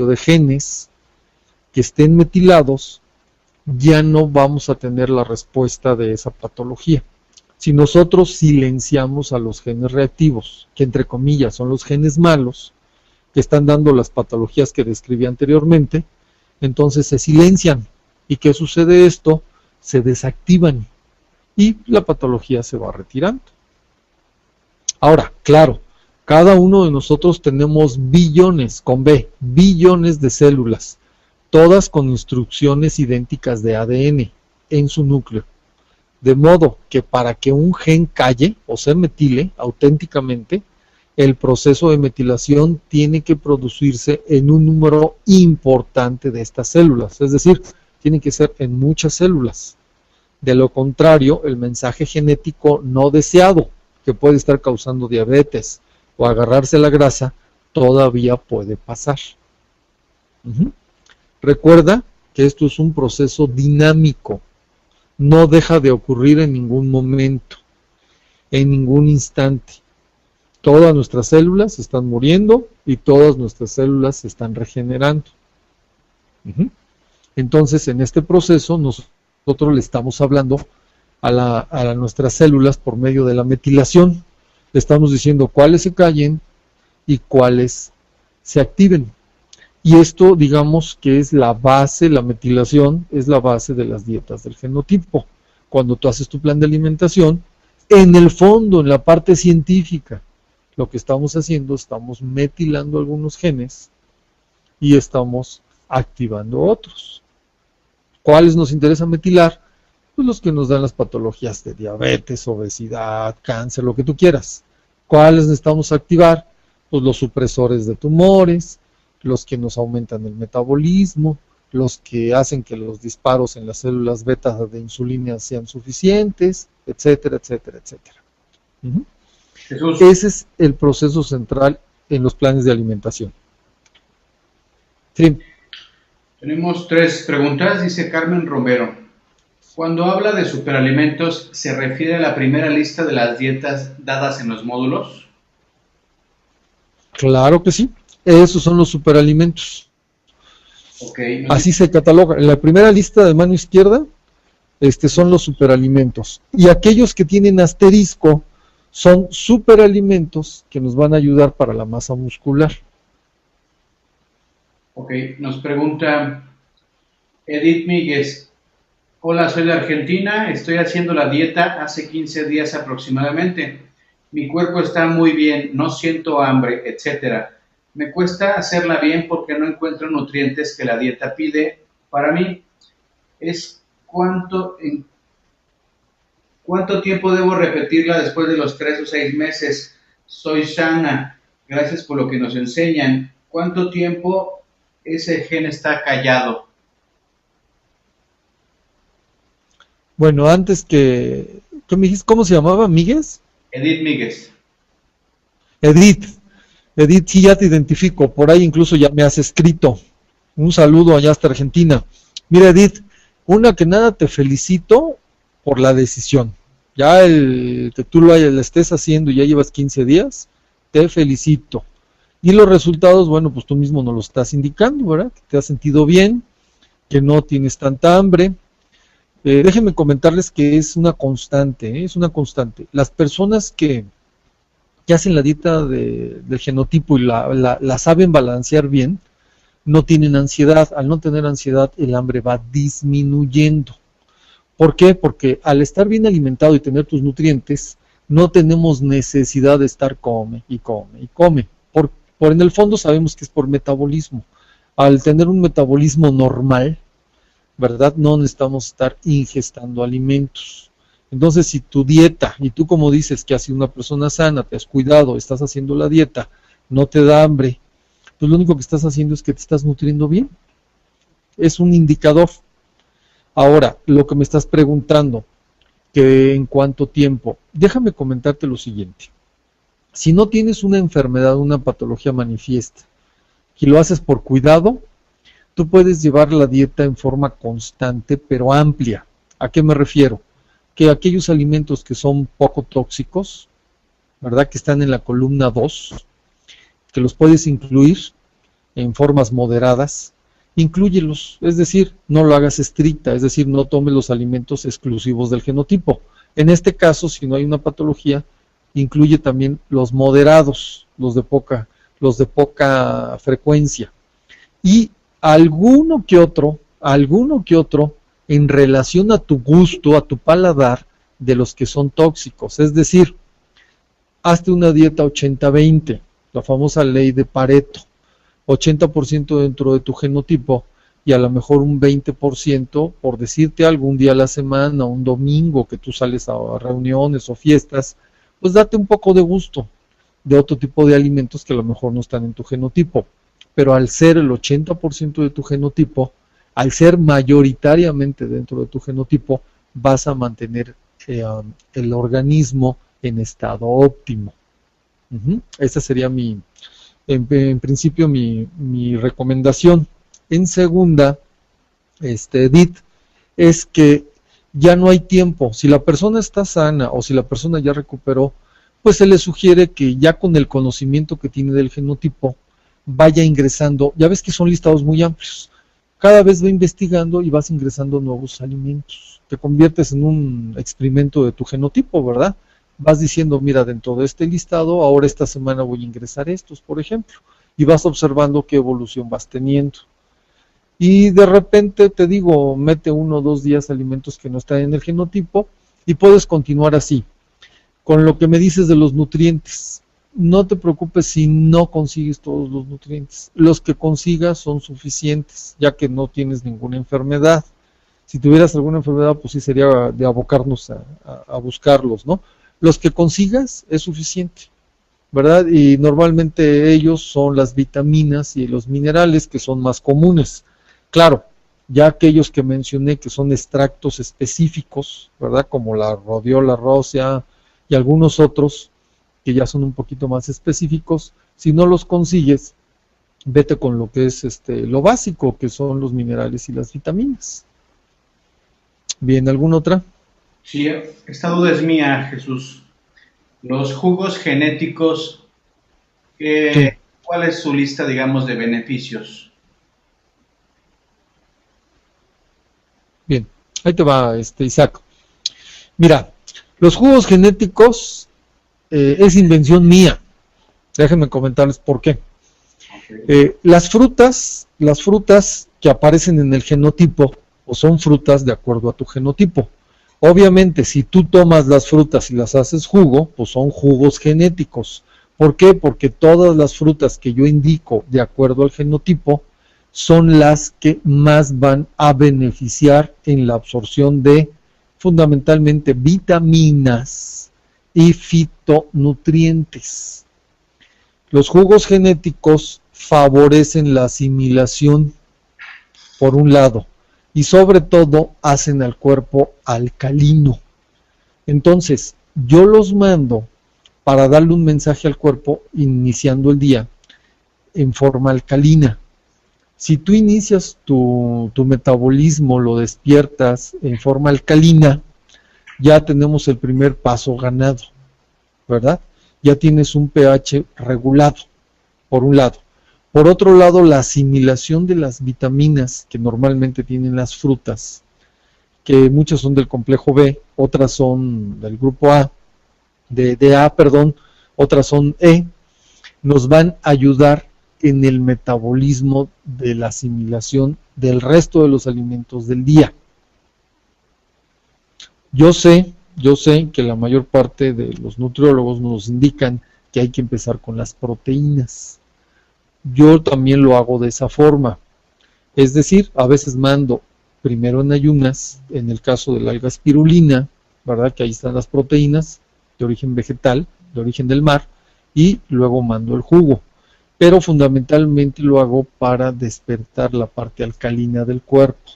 de genes que estén metilados, ya no vamos a tener la respuesta de esa patología. Si nosotros silenciamos a los genes reactivos, que entre comillas son los genes malos, que están dando las patologías que describí anteriormente, entonces se silencian. ¿Y qué sucede esto? Se desactivan y la patología se va retirando. Ahora, claro, cada uno de nosotros tenemos billones, con B, billones de células, todas con instrucciones idénticas de ADN en su núcleo. De modo que para que un gen calle o se metile auténticamente, el proceso de metilación tiene que producirse en un número importante de estas células, es decir, tiene que ser en muchas células. De lo contrario, el mensaje genético no deseado, que puede estar causando diabetes o agarrarse la grasa, todavía puede pasar. Recuerda que esto es un proceso dinámico, no deja de ocurrir en ningún momento, en ningún instante. Todas nuestras células se están muriendo y todas nuestras células se están regenerando. Entonces, en este proceso, nosotros le estamos hablando a nuestras células por medio de la metilación. Le estamos diciendo cuáles se callen y cuáles se activen. Y esto, digamos que es la base, la metilación es la base de las dietas del genotipo. Cuando tú haces tu plan de alimentación, en el fondo, en la parte científica, lo que estamos haciendo, estamos metilando algunos genes y estamos activando otros. ¿Cuáles nos interesa metilar? Pues los que nos dan las patologías de diabetes, obesidad, cáncer, lo que tú quieras. ¿Cuáles necesitamos activar? Pues los supresores de tumores, los que nos aumentan el metabolismo, los que hacen que los disparos en las células beta de insulina sean suficientes, etcétera, etcétera, etcétera. Ese es el proceso central en los planes de alimentación. Sí. Tenemos 3 preguntas, dice Carmen Romero. Cuando habla de superalimentos, ¿se refiere a la primera lista de las dietas dadas en los módulos? Claro que sí, esos son los superalimentos. Okay, así se cataloga. En la primera lista de mano izquierda son los superalimentos. Y aquellos que tienen asterisco son superalimentos que nos van a ayudar para la masa muscular. Ok, nos pregunta Edith Míguez. Hola, soy de Argentina, estoy haciendo la dieta hace 15 días aproximadamente. Mi cuerpo está muy bien, no siento hambre, etc. Me cuesta hacerla bien porque no encuentro nutrientes que la dieta pide. Para mí, es ¿cuánto tiempo debo repetirla después de los 3 o 6 meses? Soy sana, gracias por lo que nos enseñan. ¿Cuánto tiempo ese gen está callado? Bueno, antes que me dijiste, ¿cómo se llamaba? ¿Míguez? Edith Míguez. Edith, sí, ya te identifico, por ahí incluso ya me has escrito. Un saludo allá hasta Argentina. Mira, Edith, una que nada, te felicito por la decisión. Ya el que tú lo estés haciendo y ya llevas 15 días, te felicito. Y los resultados, bueno, pues tú mismo nos lo estás indicando, ¿verdad? Que te has sentido bien, que no tienes tanta hambre. Déjenme comentarles que es una constante, es una constante. Las personas que hacen la dieta del genotipo y la saben balancear bien, no tienen ansiedad. Al no tener ansiedad, el hambre va disminuyendo. ¿Por qué? Porque al estar bien alimentado y tener tus nutrientes, no tenemos necesidad de estar come y come y come. Por en el fondo sabemos que es por metabolismo. Al tener un metabolismo normal, ¿verdad? No necesitamos estar ingestando alimentos. Entonces, si tu dieta, y tú como dices que has sido una persona sana, te has cuidado, estás haciendo la dieta, no te da hambre, pues lo único que estás haciendo es que te estás nutriendo bien. Es un indicador. Ahora, lo que me estás preguntando, que en cuánto tiempo, déjame comentarte lo siguiente. Si no tienes una enfermedad, una patología manifiesta, y lo haces por cuidado, tú puedes llevar la dieta en forma constante, pero amplia. ¿A qué me refiero? Que aquellos alimentos que son poco tóxicos, ¿verdad? Que están en la columna 2, que los puedes incluir, en formas moderadas, inclúyelos, es decir, no lo hagas estricta, es decir, no tomes los alimentos exclusivos del genotipo. En este caso, si no hay una patología, incluye también los moderados, los de poca frecuencia, y alguno que otro en relación a tu gusto, a tu paladar, de los que son tóxicos. Es decir, hazte una dieta 80-20, la famosa ley de Pareto, 80% dentro de tu genotipo y a lo mejor un 20%, por decirte algo, un día a la semana, un domingo que tú sales a reuniones o fiestas, pues date un poco de gusto de otro tipo de alimentos que a lo mejor no están en tu genotipo. Pero al ser el 80% de tu genotipo, al ser mayoritariamente dentro de tu genotipo, vas a mantener el organismo en estado óptimo. Esa sería en principio mi recomendación. En segunda, Edith, es que ya no hay tiempo. Si la persona está sana o si la persona ya recuperó, pues se le sugiere que ya con el conocimiento que tiene del genotipo, vaya ingresando. Ya ves que son listados muy amplios. Cada vez va investigando y vas ingresando nuevos alimentos. Te conviertes en un experimento de tu genotipo, ¿verdad? Vas diciendo, mira, dentro de este listado, ahora esta semana voy a ingresar estos, por ejemplo. Y vas observando qué evolución vas teniendo. Y de repente, te digo, mete 1 o 2 días alimentos que no están en el genotipo y puedes continuar así. Con lo que me dices de los nutrientes, no te preocupes si no consigues todos los nutrientes. Los que consigas son suficientes, ya que no tienes ninguna enfermedad. Si tuvieras alguna enfermedad, pues sí sería de abocarnos a buscarlos, ¿no? Los que consigas es suficiente, ¿verdad? Y normalmente ellos son las vitaminas y los minerales que son más comunes. Claro, ya aquellos que mencioné que son extractos específicos, ¿verdad? Como la rhodiola rósea y algunos otros que ya son un poquito más específicos. Si no los consigues, vete con lo que es lo básico, que son los minerales y las vitaminas. Bien, ¿alguna otra? Sí, esta duda es mía, Jesús. Los jugos genéticos, Sí. ¿cuál es su lista, digamos, de beneficios? Bien, ahí te va, Isaac. Mira, los jugos genéticos es invención mía. Déjenme comentarles por qué. Las frutas que aparecen en el genotipo, o son frutas de acuerdo a tu genotipo. Obviamente, si tú tomas las frutas y las haces jugo, pues son jugos genéticos. ¿Por qué? Porque todas las frutas que yo indico de acuerdo al genotipo son las que más van a beneficiar en la absorción de fundamentalmente vitaminas y fitonutrientes. Los jugos genéticos favorecen la asimilación, por un lado, y sobre todo hacen al cuerpo alcalino. Entonces, yo los mando para darle un mensaje al cuerpo iniciando el día en forma alcalina. Si tú inicias tu metabolismo, lo despiertas en forma alcalina, ya tenemos el primer paso ganado, ¿verdad? Ya tienes un pH regulado, por un lado. Por otro lado, la asimilación de las vitaminas que normalmente tienen las frutas, que muchas son del complejo B, otras son del grupo A, de A, perdón, otras son E, nos van a ayudar en el metabolismo de la asimilación del resto de los alimentos del día. Yo sé que la mayor parte de los nutriólogos nos indican que hay que empezar con las proteínas. Yo también lo hago de esa forma. Es decir, a veces mando primero en ayunas, en el caso de la alga espirulina, ¿verdad? Que ahí están las proteínas de origen vegetal, de origen del mar, y luego mando el jugo. Pero fundamentalmente lo hago para despertar la parte alcalina del cuerpo.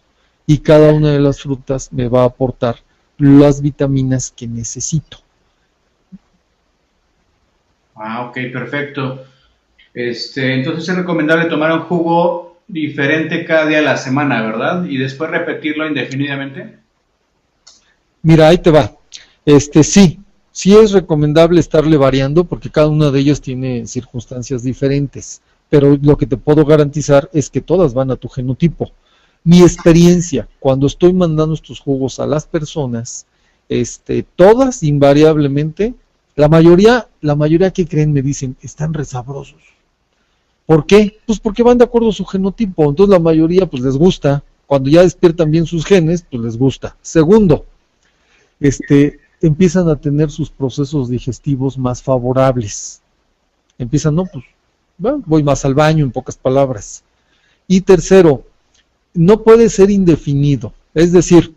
Y cada una de las frutas me va a aportar las vitaminas que necesito. Ok, perfecto. Entonces es recomendable tomar un jugo diferente cada día de la semana, ¿verdad? Y después repetirlo indefinidamente. Mira, ahí te va. Sí es recomendable estarle variando porque cada una de ellas tiene circunstancias diferentes. pero lo que te puedo garantizar es que todas van a tu genotipo. Mi experiencia, cuando estoy mandando estos jugos a las personas, todas invariablemente, la mayoría que creen me dicen, están resabrosos. ¿Por qué? Pues porque van de acuerdo a su genotipo, entonces la mayoría pues les gusta, cuando ya despiertan bien sus genes, pues les gusta. Segundo, empiezan a tener sus procesos digestivos más favorables. Empiezan, no, pues, bueno, voy más al baño, en pocas palabras. Y tercero, no puede ser indefinido, es decir,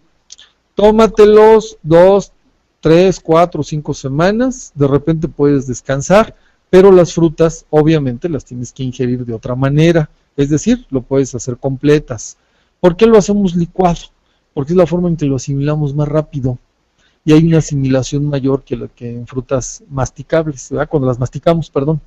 tómatelos 2, 3, 4, 5 semanas, de repente puedes descansar, pero las frutas obviamente las tienes que ingerir de otra manera, es decir, lo puedes hacer completas. ¿Por qué lo hacemos licuado? Porque es la forma en que lo asimilamos más rápido y hay una asimilación mayor que la que en frutas masticables, ¿verdad? Cuando las masticamos, perdón.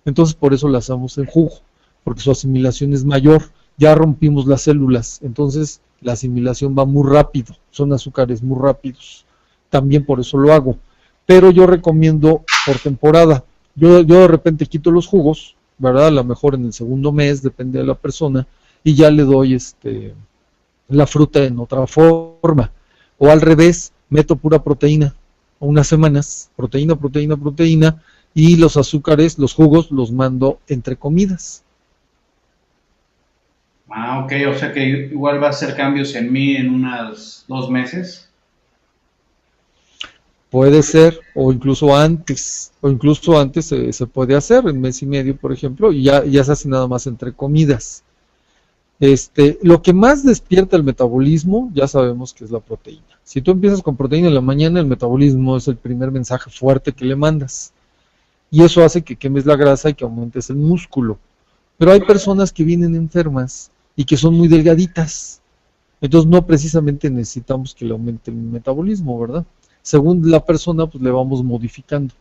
Entonces por eso las hacemos en jugo, porque su asimilación es mayor, ya rompimos las células, entonces la asimilación va muy rápido, son azúcares muy rápidos, también por eso lo hago, pero yo recomiendo por temporada, yo de repente quito los jugos, ¿verdad? A lo mejor en el segundo mes, depende de la persona, y ya le doy la fruta en otra forma, o al revés, meto pura proteína, unas semanas, proteína, y los azúcares, los jugos, los mando entre comidas. Ah, ok, o sea que igual va a hacer cambios en mí en unos 2 meses. Puede ser, o incluso antes se puede hacer, en mes y medio, por ejemplo, y ya se hace nada más entre comidas. Lo que más despierta el metabolismo, ya sabemos que es la proteína. Si tú empiezas con proteína en la mañana, el metabolismo es el primer mensaje fuerte que le mandas. Y eso hace que quemes la grasa y que aumentes el músculo. Pero hay personas que vienen enfermas y que son muy delgaditas. Entonces no precisamente necesitamos que le aumente el metabolismo, ¿verdad? Según la persona, pues le vamos modificando.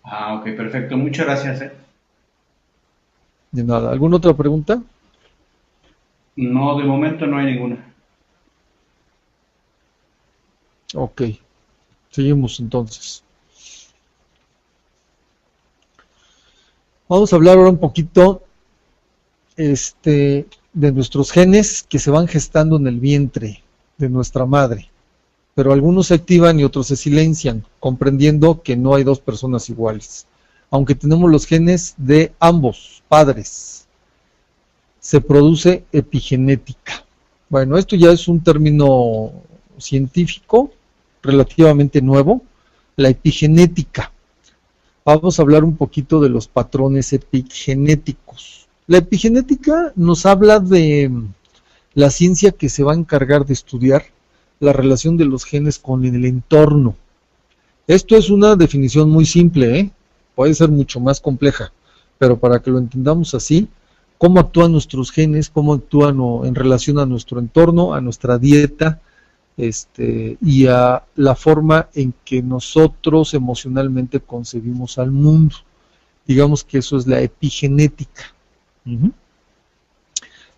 Ah, ok, perfecto. Muchas gracias. De nada. ¿Alguna otra pregunta? No, de momento no hay ninguna. Ok. Seguimos entonces. Vamos a hablar ahora un poquito de nuestros genes que se van gestando en el vientre de nuestra madre. Pero algunos se activan y otros se silencian, comprendiendo que no hay dos personas iguales. Aunque tenemos los genes de ambos padres, se produce epigenética. Bueno, esto ya es un término científico relativamente nuevo, la epigenética. Vamos a hablar un poquito de los patrones epigenéticos. La epigenética nos habla de la ciencia que se va a encargar de estudiar la relación de los genes con el entorno. Esto es una definición muy simple, puede ser mucho más compleja, pero para que lo entendamos así, cómo actúan nuestros genes, cómo actúan en relación a nuestro entorno, a nuestra dieta, y a la forma en que nosotros emocionalmente concebimos al mundo. Digamos que eso es la epigenética.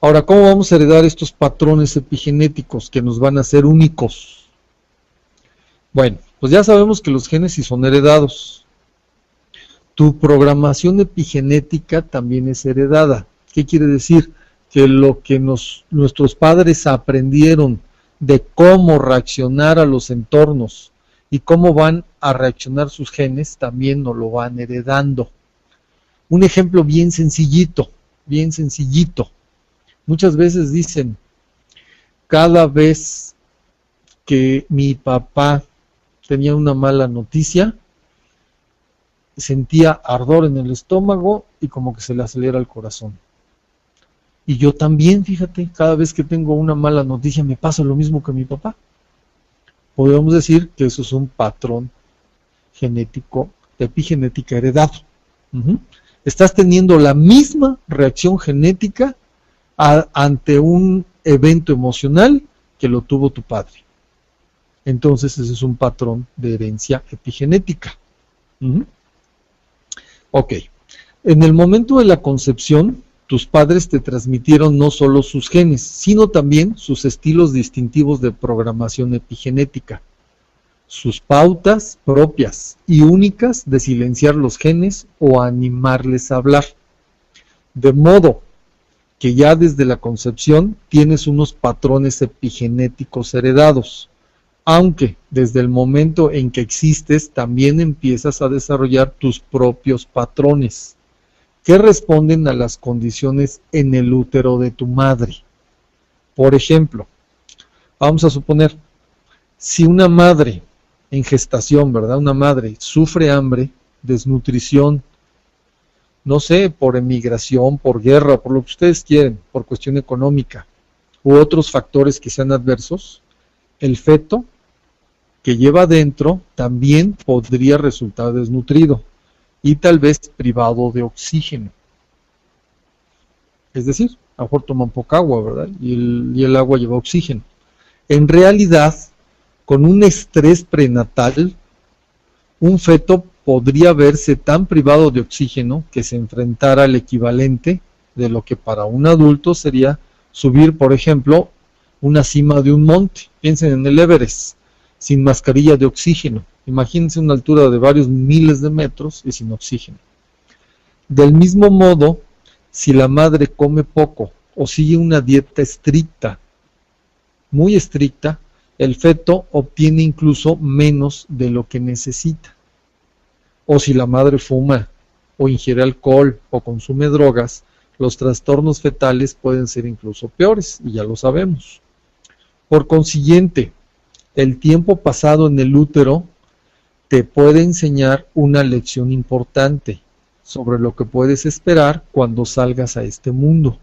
Ahora, ¿cómo vamos a heredar estos patrones epigenéticos que nos van a hacer únicos? Bueno, pues ya sabemos que los genes sí son heredados. Tu programación epigenética también es heredada. ¿Qué quiere decir? Que lo que nuestros padres aprendieron de cómo reaccionar a los entornos y cómo van a reaccionar sus genes, también nos lo van heredando. Un ejemplo bien sencillito. Muchas veces dicen, cada vez que mi papá tenía una mala noticia, sentía ardor en el estómago y como que se le acelera el corazón. Y yo también, fíjate, cada vez que tengo una mala noticia me pasa lo mismo que mi papá. Podemos decir que eso es un patrón genético, de epigenética heredado. Estás teniendo la misma reacción genética ante un evento emocional que lo tuvo tu padre. Entonces ese es un patrón de herencia epigenética. Ok, en el momento de la concepción, tus padres te transmitieron no solo sus genes, sino también sus estilos distintivos de programación epigenética, sus pautas propias y únicas de silenciar los genes o animarles a hablar. De modo que ya desde la concepción tienes unos patrones epigenéticos heredados, aunque desde el momento en que existes también empiezas a desarrollar tus propios patrones, que responden a las condiciones en el útero de tu madre. Por ejemplo, vamos a suponer, si una madre en gestación, ¿verdad? Una madre sufre hambre, desnutrición, no sé, por emigración, por guerra, por lo que ustedes quieren, por cuestión económica, u otros factores que sean adversos, el feto que lleva adentro también podría resultar desnutrido y tal vez privado de oxígeno. Es decir, a lo mejor toman poca agua, ¿verdad? Y el agua lleva oxígeno. En realidad, con un estrés prenatal, un feto podría verse tan privado de oxígeno que se enfrentara al equivalente de lo que para un adulto sería subir, por ejemplo, una cima de un monte. Piensen en el Everest, sin mascarilla de oxígeno. Imagínense una altura de varios miles de metros y sin oxígeno. Del mismo modo, si la madre come poco o sigue una dieta estricta, muy estricta, el feto obtiene incluso menos de lo que necesita. O si la madre fuma o ingiere alcohol o consume drogas, los trastornos fetales pueden ser incluso peores, y ya lo sabemos. Por consiguiente, el tiempo pasado en el útero te puede enseñar una lección importante sobre lo que puedes esperar cuando salgas a este mundo.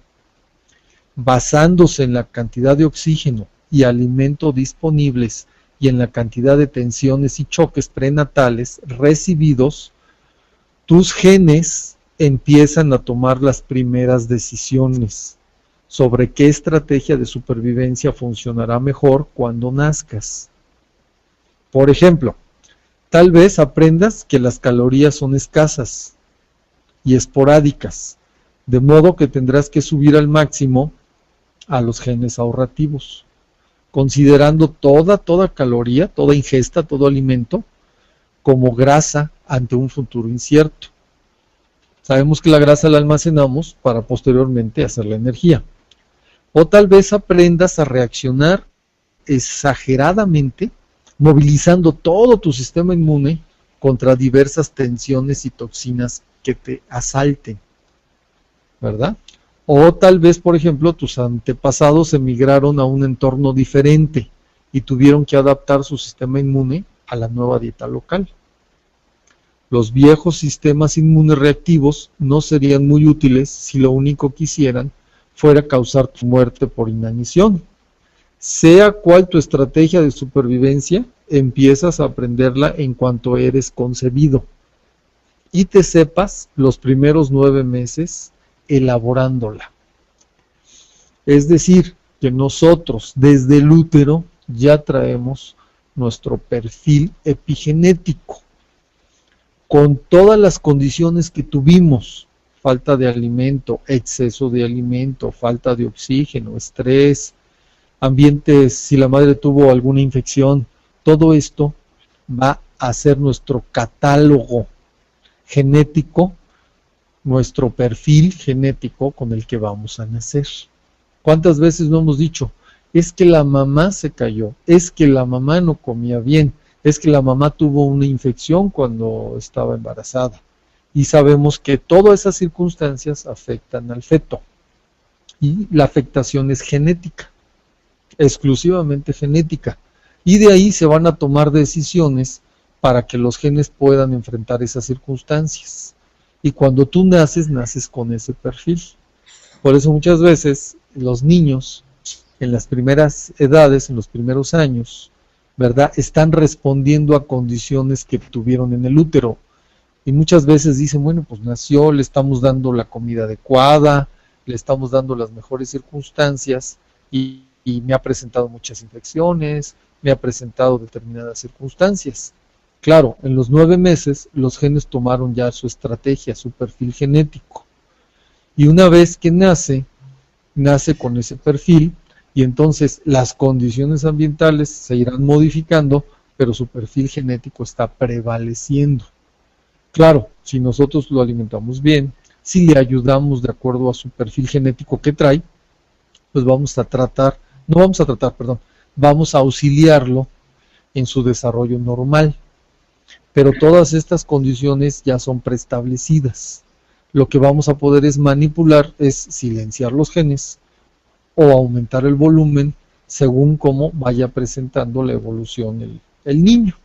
Basándose en la cantidad de oxígeno y alimento disponibles y en la cantidad de tensiones y choques prenatales recibidos, tus genes empiezan a tomar las primeras decisiones sobre qué estrategia de supervivencia funcionará mejor cuando nazcas. Por ejemplo, tal vez aprendas que las calorías son escasas y esporádicas, de modo que tendrás que subir al máximo a los genes ahorrativos, considerando toda caloría, toda ingesta, todo alimento, como grasa ante un futuro incierto. Sabemos que la grasa la almacenamos para posteriormente hacer la energía. O tal vez aprendas a reaccionar exageradamente, movilizando todo tu sistema inmune contra diversas tensiones y toxinas que te asalten, ¿verdad? O tal vez, por ejemplo, tus antepasados emigraron a un entorno diferente y tuvieron que adaptar su sistema inmune a la nueva dieta local. Los viejos sistemas inmunes reactivos no serían muy útiles si lo único que hicieran fuera causar tu muerte por inanición. Sea cual tu estrategia de supervivencia, empiezas a aprenderla en cuanto eres concebido y te sepas los primeros 9 meses elaborándola. Es decir, que nosotros desde el útero ya traemos nuestro perfil epigenético, con todas las condiciones que tuvimos: falta de alimento, exceso de alimento, falta de oxígeno, estrés, ambientes, si la madre tuvo alguna infección. Todo esto va a ser nuestro catálogo genético, nuestro perfil genético con el que vamos a nacer. ¿Cuántas veces no hemos dicho? Es que la mamá se cayó, es que la mamá no comía bien, es que la mamá tuvo una infección cuando estaba embarazada. Y sabemos que todas esas circunstancias afectan al feto. Y la afectación es genética, exclusivamente genética. Y de ahí se van a tomar decisiones para que los genes puedan enfrentar esas circunstancias. Y cuando tú naces, naces con ese perfil. Por eso muchas veces los niños en las primeras edades, en los primeros años, ¿verdad?, están respondiendo a condiciones que tuvieron en el útero. Y muchas veces dicen, bueno, pues nació, le estamos dando la comida adecuada, le estamos dando las mejores circunstancias y me ha presentado muchas infecciones, me ha presentado determinadas circunstancias. Claro, en los 9 meses los genes tomaron ya su estrategia, su perfil genético. Y una vez que nace con ese perfil, y entonces las condiciones ambientales se irán modificando, pero su perfil genético está prevaleciendo. Claro, si nosotros lo alimentamos bien, si le ayudamos de acuerdo a su perfil genético que trae, pues vamos a auxiliarlo en su desarrollo normal. Pero todas estas condiciones ya son preestablecidas. Lo que vamos a poder es manipular, es silenciar los genes o aumentar el volumen según cómo vaya presentando la evolución el niño.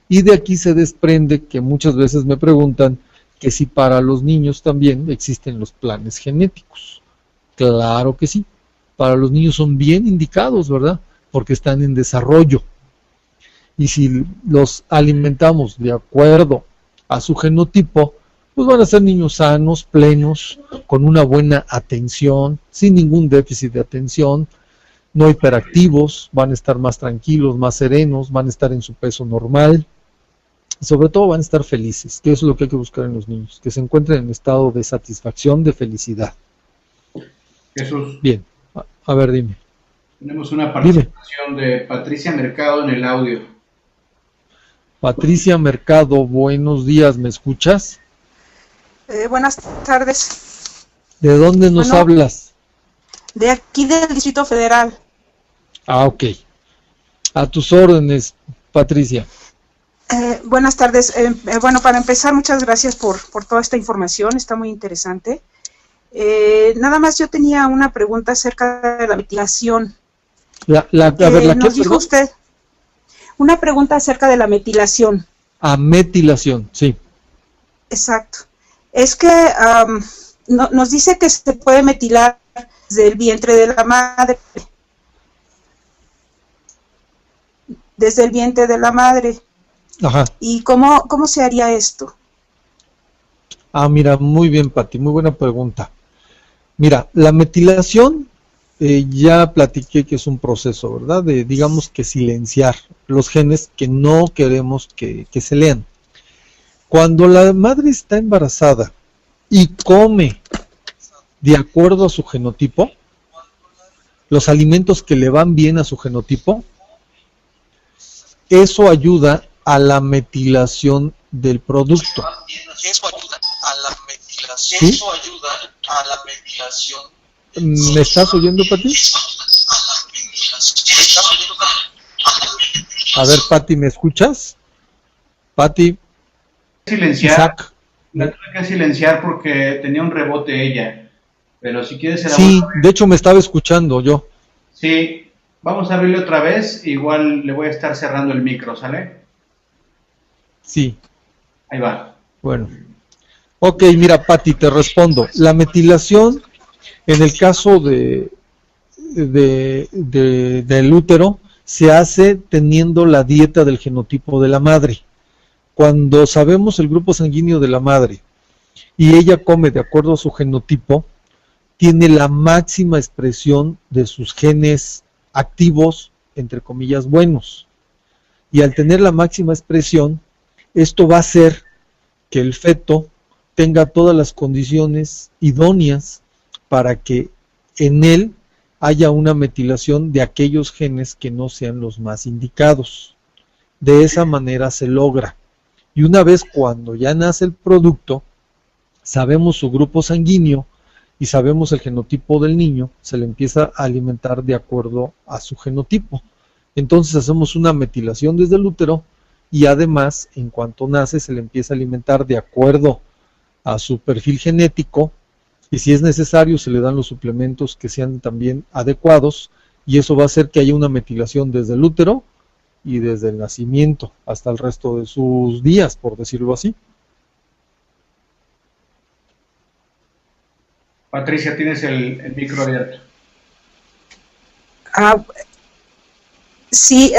Y de aquí se desprende que muchas veces me preguntan que si para los niños también existen los planes genéticos. Claro que sí, para los niños son bien indicados, ¿verdad? Porque están en desarrollo. Y si los alimentamos de acuerdo a su genotipo, pues van a ser niños sanos, plenos, con una buena atención, sin ningún déficit de atención, no hiperactivos, van a estar más tranquilos, más serenos, van a estar en su peso normal, y sobre todo van a estar felices, que eso es lo que hay que buscar en los niños, que se encuentren en estado de satisfacción, de felicidad. Jesús. Bien, a ver, dime. Tenemos una participación de Patricia Mercado en el audio. Patricia Mercado, buenos días, ¿me escuchas? Buenas tardes. ¿De dónde nos hablas? De aquí del Distrito Federal. Ah, ok. A tus órdenes, Patricia. Buenas tardes. Bueno, para empezar, muchas gracias por toda esta información, está muy interesante. Nada más yo tenía una pregunta acerca de la metilación. Nos dijo usted una pregunta acerca de la metilación. Metilación, sí. Exacto. Es que nos dice que se puede metilar desde el vientre de la madre. Desde el vientre de la madre. Ajá. ¿Y cómo se haría esto? Mira, muy bien, Pati, muy buena pregunta. Mira, la metilación, ya platiqué que es un proceso, ¿verdad? De, digamos que silenciar los genes que no queremos que se lean. Cuando la madre está embarazada y come de acuerdo a su genotipo, los alimentos que le van bien a su genotipo, eso ayuda a la metilación del producto. Eso ayuda a la metilación. ¿Sí? Eso ayuda a la metilación. ¿Me estás oyendo, Pati? A ver, Pati, ¿me escuchas? Pati. Silenciar. Isaac. La tuve que silenciar porque tenía un rebote ella. Pero si quieres... Sí, de hecho me estaba escuchando yo. Sí, vamos a abrirle otra vez. Igual le voy a estar cerrando el micro, ¿sale? Sí. Ahí va. Bueno. Ok, mira, Pati, te respondo. La metilación, en el caso del útero, se hace teniendo la dieta del genotipo de la madre. Cuando sabemos el grupo sanguíneo de la madre y ella come de acuerdo a su genotipo, tiene la máxima expresión de sus genes activos, entre comillas, buenos. Y al tener la máxima expresión, esto va a hacer que el feto tenga todas las condiciones idóneas para que en él haya una metilación de aquellos genes que no sean los más indicados. De esa manera se logra. Y una vez cuando ya nace el producto, sabemos su grupo sanguíneo y sabemos el genotipo del niño, se le empieza a alimentar de acuerdo a su genotipo. Entonces hacemos una metilación desde el útero y además, en cuanto nace, se le empieza a alimentar de acuerdo a su perfil genético y si es necesario se le dan los suplementos que sean también adecuados y eso va a hacer que haya una metilación desde el útero y desde el nacimiento hasta el resto de sus días, por decirlo así. Patricia, tienes el micro abierto. Sí,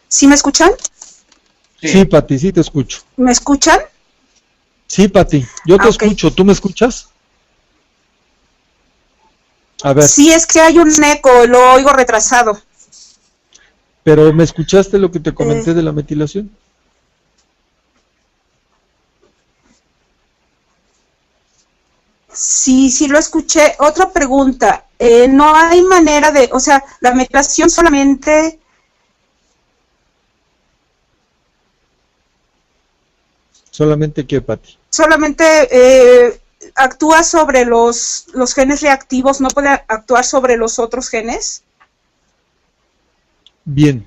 ¿sí me escuchan? Sí, Pati, sí te escucho. ¿Me escuchan? Sí, Pati, yo te Okay. escucho, ¿tú me escuchas? A ver. Sí, es que hay un eco, lo oigo retrasado. ¿Pero me escuchaste lo que te comenté de la metilación? Sí, lo escuché. Otra pregunta, no hay manera de, o sea, la metilación solamente... ¿Solamente qué, Pati? Solamente actúa sobre los genes reactivos, ¿no puede actuar sobre los otros genes? Bien.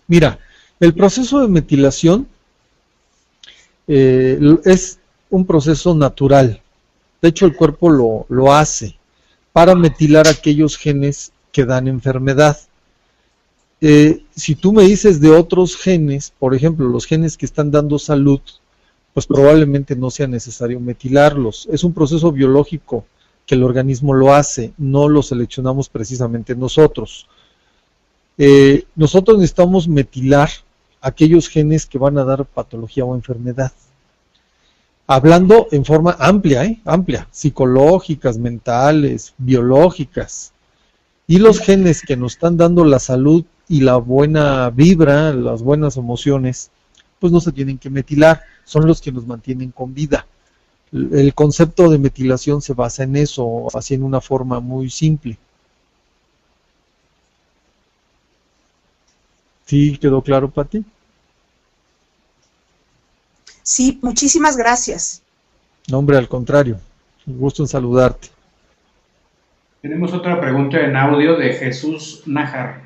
Mira, el proceso de metilación es un proceso natural. De hecho, el cuerpo lo hace para metilar aquellos genes que dan enfermedad. Si tú me dices de otros genes, por ejemplo, los genes que están dando salud, pues probablemente no sea necesario metilarlos. Es un proceso biológico que el organismo lo hace, no lo seleccionamos precisamente nosotros. Nosotros necesitamos metilar aquellos genes que van a dar patología o enfermedad. Hablando en forma amplia, amplia, psicológicas, mentales, biológicas. Y los genes que nos están dando la salud y la buena vibra, las buenas emociones, pues no se tienen que metilar, son los que nos mantienen con vida. El concepto de metilación se basa en eso, así en una forma muy simple. ¿Sí quedó claro, Pati? Sí, muchísimas gracias. No, hombre, al contrario, un gusto en saludarte. Tenemos otra pregunta en audio de Jesús Nájar.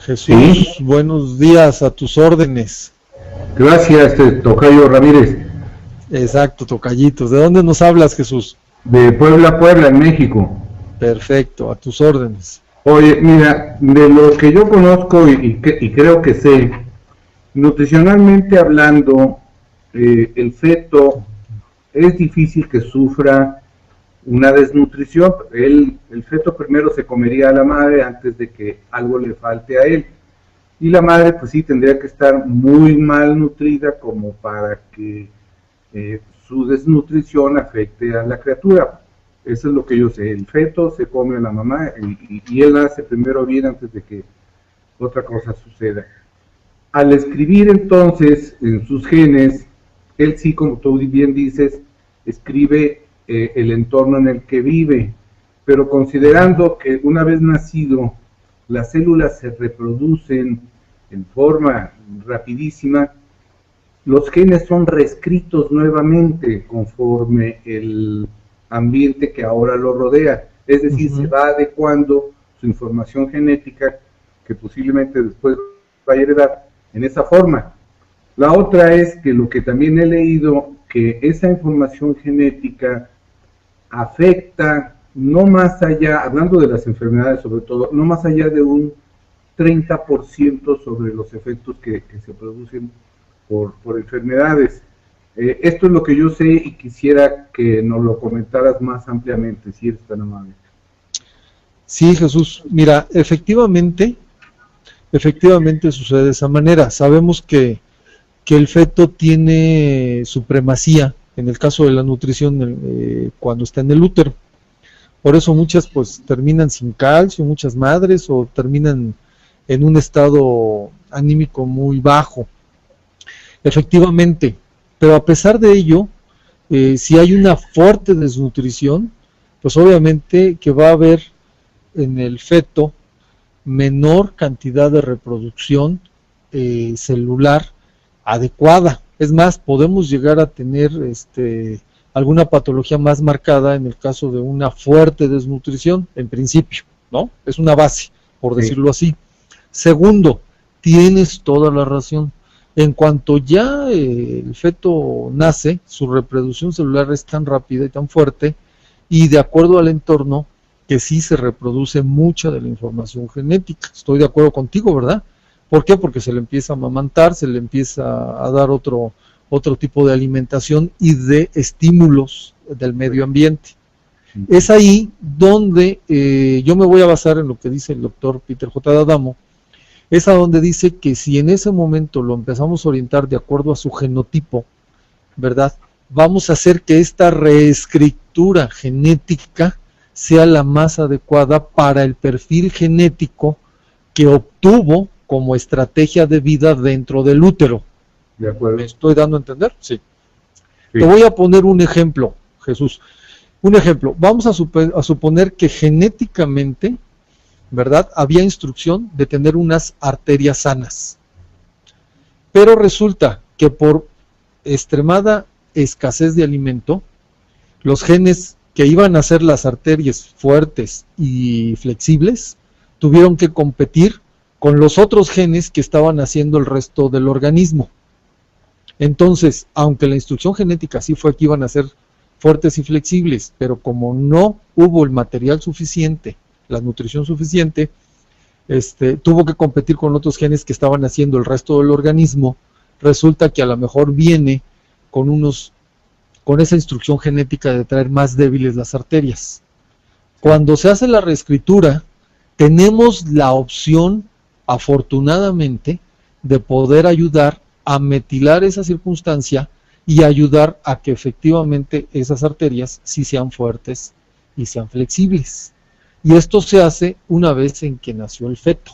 Jesús, ¿Sí? Buenos días, a tus órdenes. Gracias, Tocayo Ramírez, Exacto, tocayitos. ¿De dónde nos hablas, Jesús? de Puebla, en México. Perfecto, a tus órdenes. Oye, mira, de lo que yo conozco y creo que sé, nutricionalmente hablando, el feto es difícil que sufra una desnutrición. El feto primero se comería a la madre antes de que algo le falte a él. Y la madre, pues sí, tendría que estar muy mal nutrida como para que su desnutrición afecte a la criatura. Eso es lo que yo sé. El feto se come a la mamá y él nace primero bien antes de que otra cosa suceda. Al escribir entonces en sus genes, él sí, como tú bien dices, escribe el entorno en el que vive, pero considerando que una vez nacido, las células se reproducen en forma rapidísima, los genes son reescritos nuevamente conforme el ambiente que ahora lo rodea, es decir, se va adecuando su información genética que posiblemente después va a heredar en esa forma. La otra es que lo que también he leído, que esa información genética afecta no más allá, hablando de las enfermedades sobre todo, no más allá de un 30% sobre los efectos que se producen por enfermedades. Esto es lo que yo sé y quisiera que nos lo comentaras más ampliamente, si eres tan amable. Sí, Jesús, mira, efectivamente sucede de esa manera. Sabemos que el feto tiene supremacía en el caso de la nutrición cuando está en el útero. Por eso muchas pues terminan sin calcio, muchas madres, o terminan en un estado anímico muy bajo. Efectivamente, pero a pesar de ello, si hay una fuerte desnutrición, pues obviamente que va a haber en el feto menor cantidad de reproducción celular adecuada. Es más, podemos llegar a tener alguna patología más marcada en el caso de una fuerte desnutrición, en principio, ¿no? Es una base, por decirlo así. Segundo, tienes toda la razón. En cuanto ya el feto nace, su reproducción celular es tan rápida y tan fuerte, y de acuerdo al entorno, que sí se reproduce mucha de la información genética. Estoy de acuerdo contigo, ¿verdad? ¿Por qué? Porque se le empieza a amamantar, se le empieza a dar otro tipo de alimentación y de estímulos del medio ambiente. Es ahí donde yo me voy a basar en lo que dice el doctor Peter J. D'Adamo. Es a donde dice que si en ese momento lo empezamos a orientar de acuerdo a su genotipo, ¿verdad? Vamos a hacer que esta reescritura genética sea la más adecuada para el perfil genético que obtuvo como estrategia de vida dentro del útero. ¿De acuerdo? ¿Me estoy dando a entender? Sí. Sí. Te voy a poner un ejemplo, Jesús. Un ejemplo. Vamos a suponer que genéticamente, ¿verdad?, había instrucción de tener unas arterias sanas. Pero resulta que por extremada escasez de alimento, los genes que iban a hacer las arterias fuertes y flexibles tuvieron que competir con los otros genes que estaban haciendo el resto del organismo. Entonces, aunque la instrucción genética sí fue que iban a ser fuertes y flexibles, pero como no hubo el material suficiente, la nutrición suficiente, tuvo que competir con otros genes que estaban haciendo el resto del organismo. Resulta que a lo mejor viene con esa instrucción genética de traer más débiles las arterias. Cuando se hace la reescritura, tenemos la opción, afortunadamente, de poder ayudar a metilar esa circunstancia y ayudar a que efectivamente esas arterias sí sean fuertes y sean flexibles. Y esto se hace una vez en que nació el feto.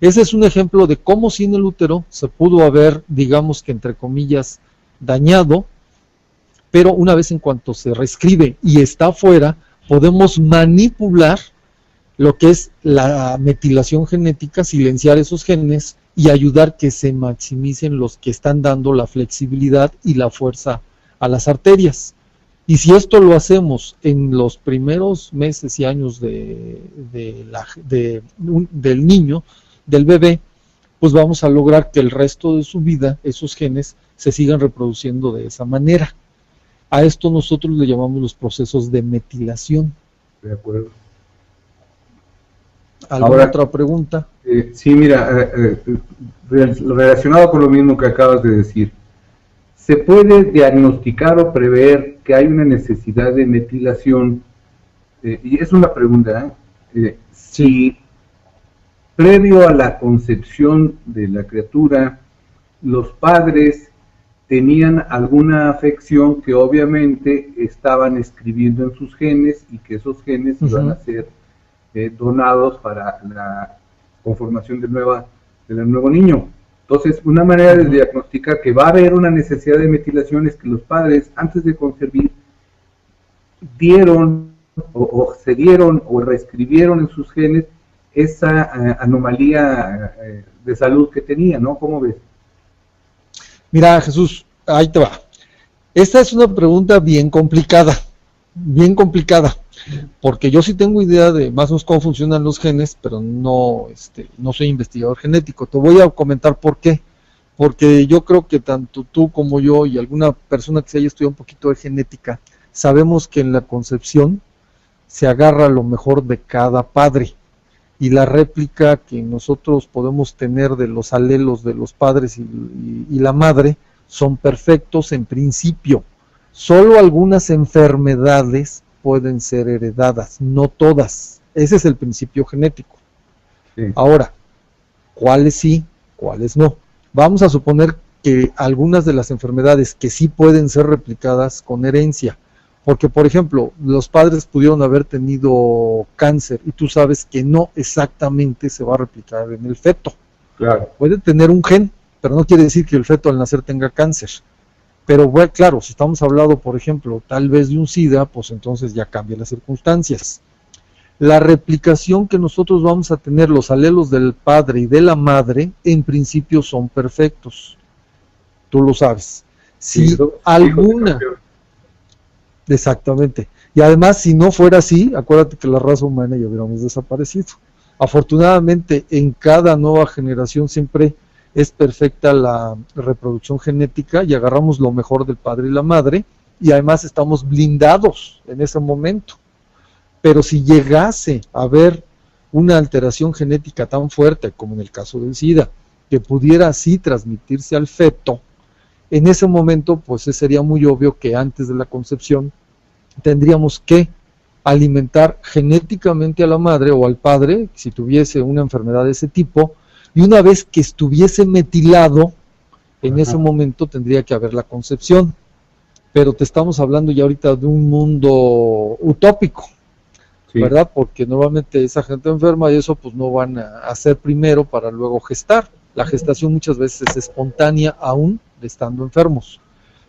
Ese es un ejemplo de cómo sin el útero se pudo haber, digamos que entre comillas, dañado, pero una vez en cuanto se reescribe y está afuera, podemos manipular lo que es la metilación genética, silenciar esos genes y ayudar que se maximicen los que están dando la flexibilidad y la fuerza a las arterias. Y si esto lo hacemos en los primeros meses y años del niño, del bebé, pues vamos a lograr que el resto de su vida esos genes se sigan reproduciendo de esa manera. A esto nosotros le llamamos los procesos de metilación. De acuerdo. ¿Alguna otra pregunta? Sí, mira, relacionado con lo mismo que acabas de decir, ¿se puede diagnosticar o prever que hay una necesidad de metilación? Y es una pregunta, si previo a la concepción de la criatura, los padres tenían alguna afección que obviamente estaban escribiendo en sus genes y que esos genes iban a ser donados para la conformación del nuevo niño. Entonces, una manera de diagnosticar que va a haber una necesidad de metilación es que los padres, antes de concebir, dieron o reescribieron en sus genes esa anomalía de salud que tenía, ¿no? ¿Cómo ves? Mira, Jesús, ahí te va. Esta es una pregunta bien complicada, porque yo sí tengo idea de más o menos cómo funcionan los genes, pero no soy investigador genético. Te voy a comentar por qué. Porque yo creo que tanto tú como yo y alguna persona que se haya estudiado un poquito de genética, sabemos que en la concepción se agarra lo mejor de cada padre. Y la réplica que nosotros podemos tener de los alelos de los padres y la madre son perfectos en principio. Solo algunas enfermedades pueden ser heredadas, no todas. Ese es el principio genético. Sí. Ahora, ¿cuáles sí, cuáles no? Vamos a suponer que algunas de las enfermedades que sí pueden ser replicadas con herencia, porque por ejemplo, los padres pudieron haber tenido cáncer y tú sabes que no exactamente se va a replicar en el feto. Claro. Puede tener un gen, pero no quiere decir que el feto al nacer tenga cáncer. Pero bueno, claro, si estamos hablando, por ejemplo, tal vez de un SIDA, pues entonces ya cambian las circunstancias. La replicación que nosotros vamos a tener, los alelos del padre y de la madre, en principio son perfectos. Tú lo sabes. Si alguna... Exactamente. Y además, si no fuera así, acuérdate que la raza humana ya hubiéramos desaparecido. Afortunadamente, en cada nueva generación siempre es perfecta la reproducción genética y agarramos lo mejor del padre y la madre, y además estamos blindados en ese momento. Pero si llegase a haber una alteración genética tan fuerte como en el caso del SIDA, que pudiera así transmitirse al feto, en ese momento pues sería muy obvio que antes de la concepción tendríamos que alimentar genéticamente a la madre o al padre, si tuviese una enfermedad de ese tipo, y una vez que estuviese metilado, en ese momento tendría que haber la concepción. Pero te estamos hablando ya ahorita de un mundo utópico, sí, ¿verdad? Porque normalmente esa gente enferma y eso pues no van a hacer primero para luego gestar. La gestación muchas veces es espontánea aún estando enfermos.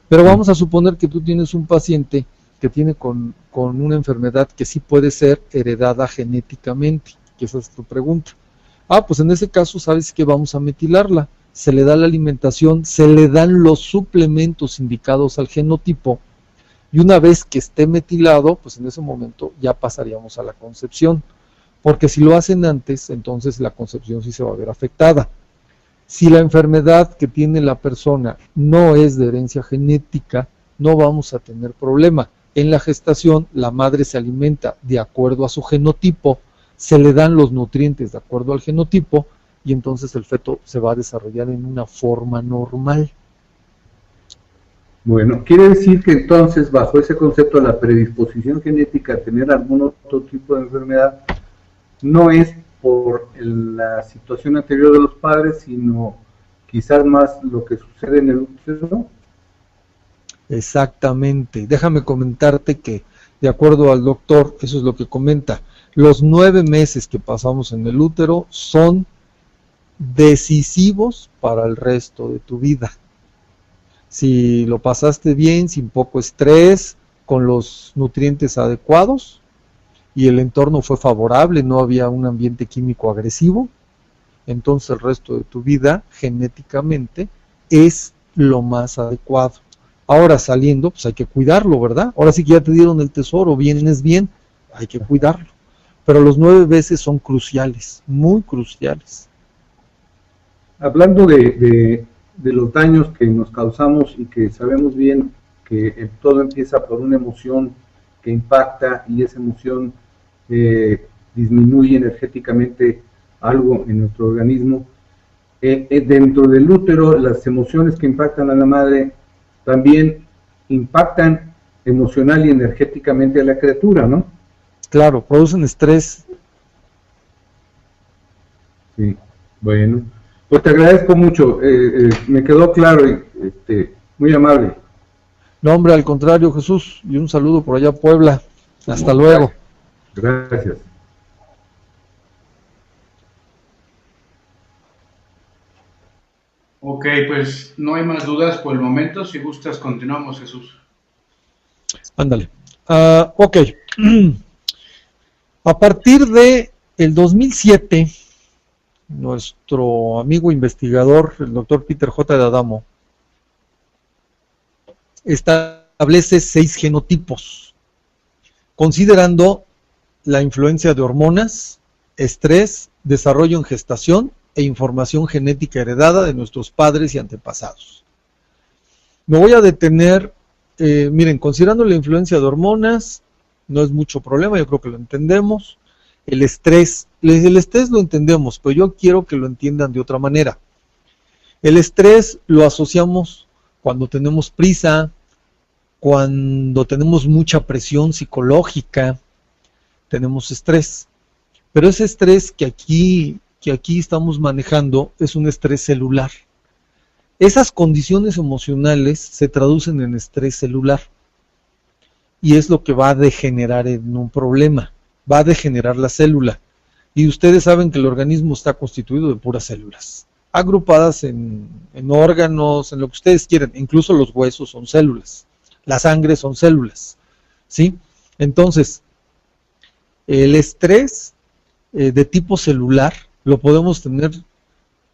Pero vamos a suponer que tú tienes un paciente que tiene con una enfermedad que sí puede ser heredada genéticamente, que esa es tu pregunta. Pues en ese caso sabes que vamos a metilarla, se le da la alimentación, se le dan los suplementos indicados al genotipo, y una vez que esté metilado, pues en ese momento ya pasaríamos a la concepción, porque si lo hacen antes, entonces la concepción sí se va a ver afectada. Si la enfermedad que tiene la persona no es de herencia genética, no vamos a tener problema. En la gestación, la madre se alimenta de acuerdo a su genotipo, se le dan los nutrientes de acuerdo al genotipo, y entonces el feto se va a desarrollar en una forma normal. Bueno, quiere decir que entonces, bajo ese concepto, la predisposición genética a tener algún otro tipo de enfermedad no es por la situación anterior de los padres, sino quizás más lo que sucede en el útero. Exactamente. Déjame comentarte que, de acuerdo al doctor, eso es lo que comenta, los 9 meses que pasamos en el útero son decisivos para el resto de tu vida. Si lo pasaste bien, sin poco estrés, con los nutrientes adecuados, y el entorno fue favorable, no había un ambiente químico agresivo, entonces el resto de tu vida, genéticamente, es lo más adecuado. Ahora saliendo, pues hay que cuidarlo, ¿verdad? Ahora sí que ya te dieron el tesoro, vienes bien, hay que cuidarlo. Pero los 9 meses son cruciales, muy cruciales. Hablando de los daños que nos causamos y que sabemos bien que todo empieza por una emoción que impacta y esa emoción disminuye energéticamente algo en nuestro organismo. Dentro del útero, las emociones que impactan a la madre también impactan emocional y energéticamente a la criatura, ¿no? Claro, producen estrés. Sí, bueno. Pues te agradezco mucho, me quedó claro y muy amable. No, hombre, al contrario, Jesús, y un saludo por allá a Puebla. Hasta luego. Gracias. Ok, pues no hay más dudas por el momento. Si gustas, continuamos, Jesús. Ándale. Ok. A partir de el 2007, nuestro amigo investigador, el doctor Peter J. de Adamo, establece 6 genotipos, considerando la influencia de hormonas, estrés, desarrollo en gestación e información genética heredada de nuestros padres y antepasados. Me voy a detener, miren, considerando la influencia de hormonas, no es mucho problema, yo creo que lo entendemos. El estrés lo entendemos, pero yo quiero que lo entiendan de otra manera. El estrés lo asociamos cuando tenemos prisa, cuando tenemos mucha presión psicológica, tenemos estrés. Pero ese estrés que aquí estamos manejando es un estrés celular. Esas condiciones emocionales se traducen en estrés celular y es lo que va a degenerar en un problema, va a degenerar la célula. Y ustedes saben que el organismo está constituido de puras células, agrupadas en órganos, en lo que ustedes quieran, incluso los huesos son células, la sangre son células, ¿sí? Entonces, el estrés de tipo celular lo podemos tener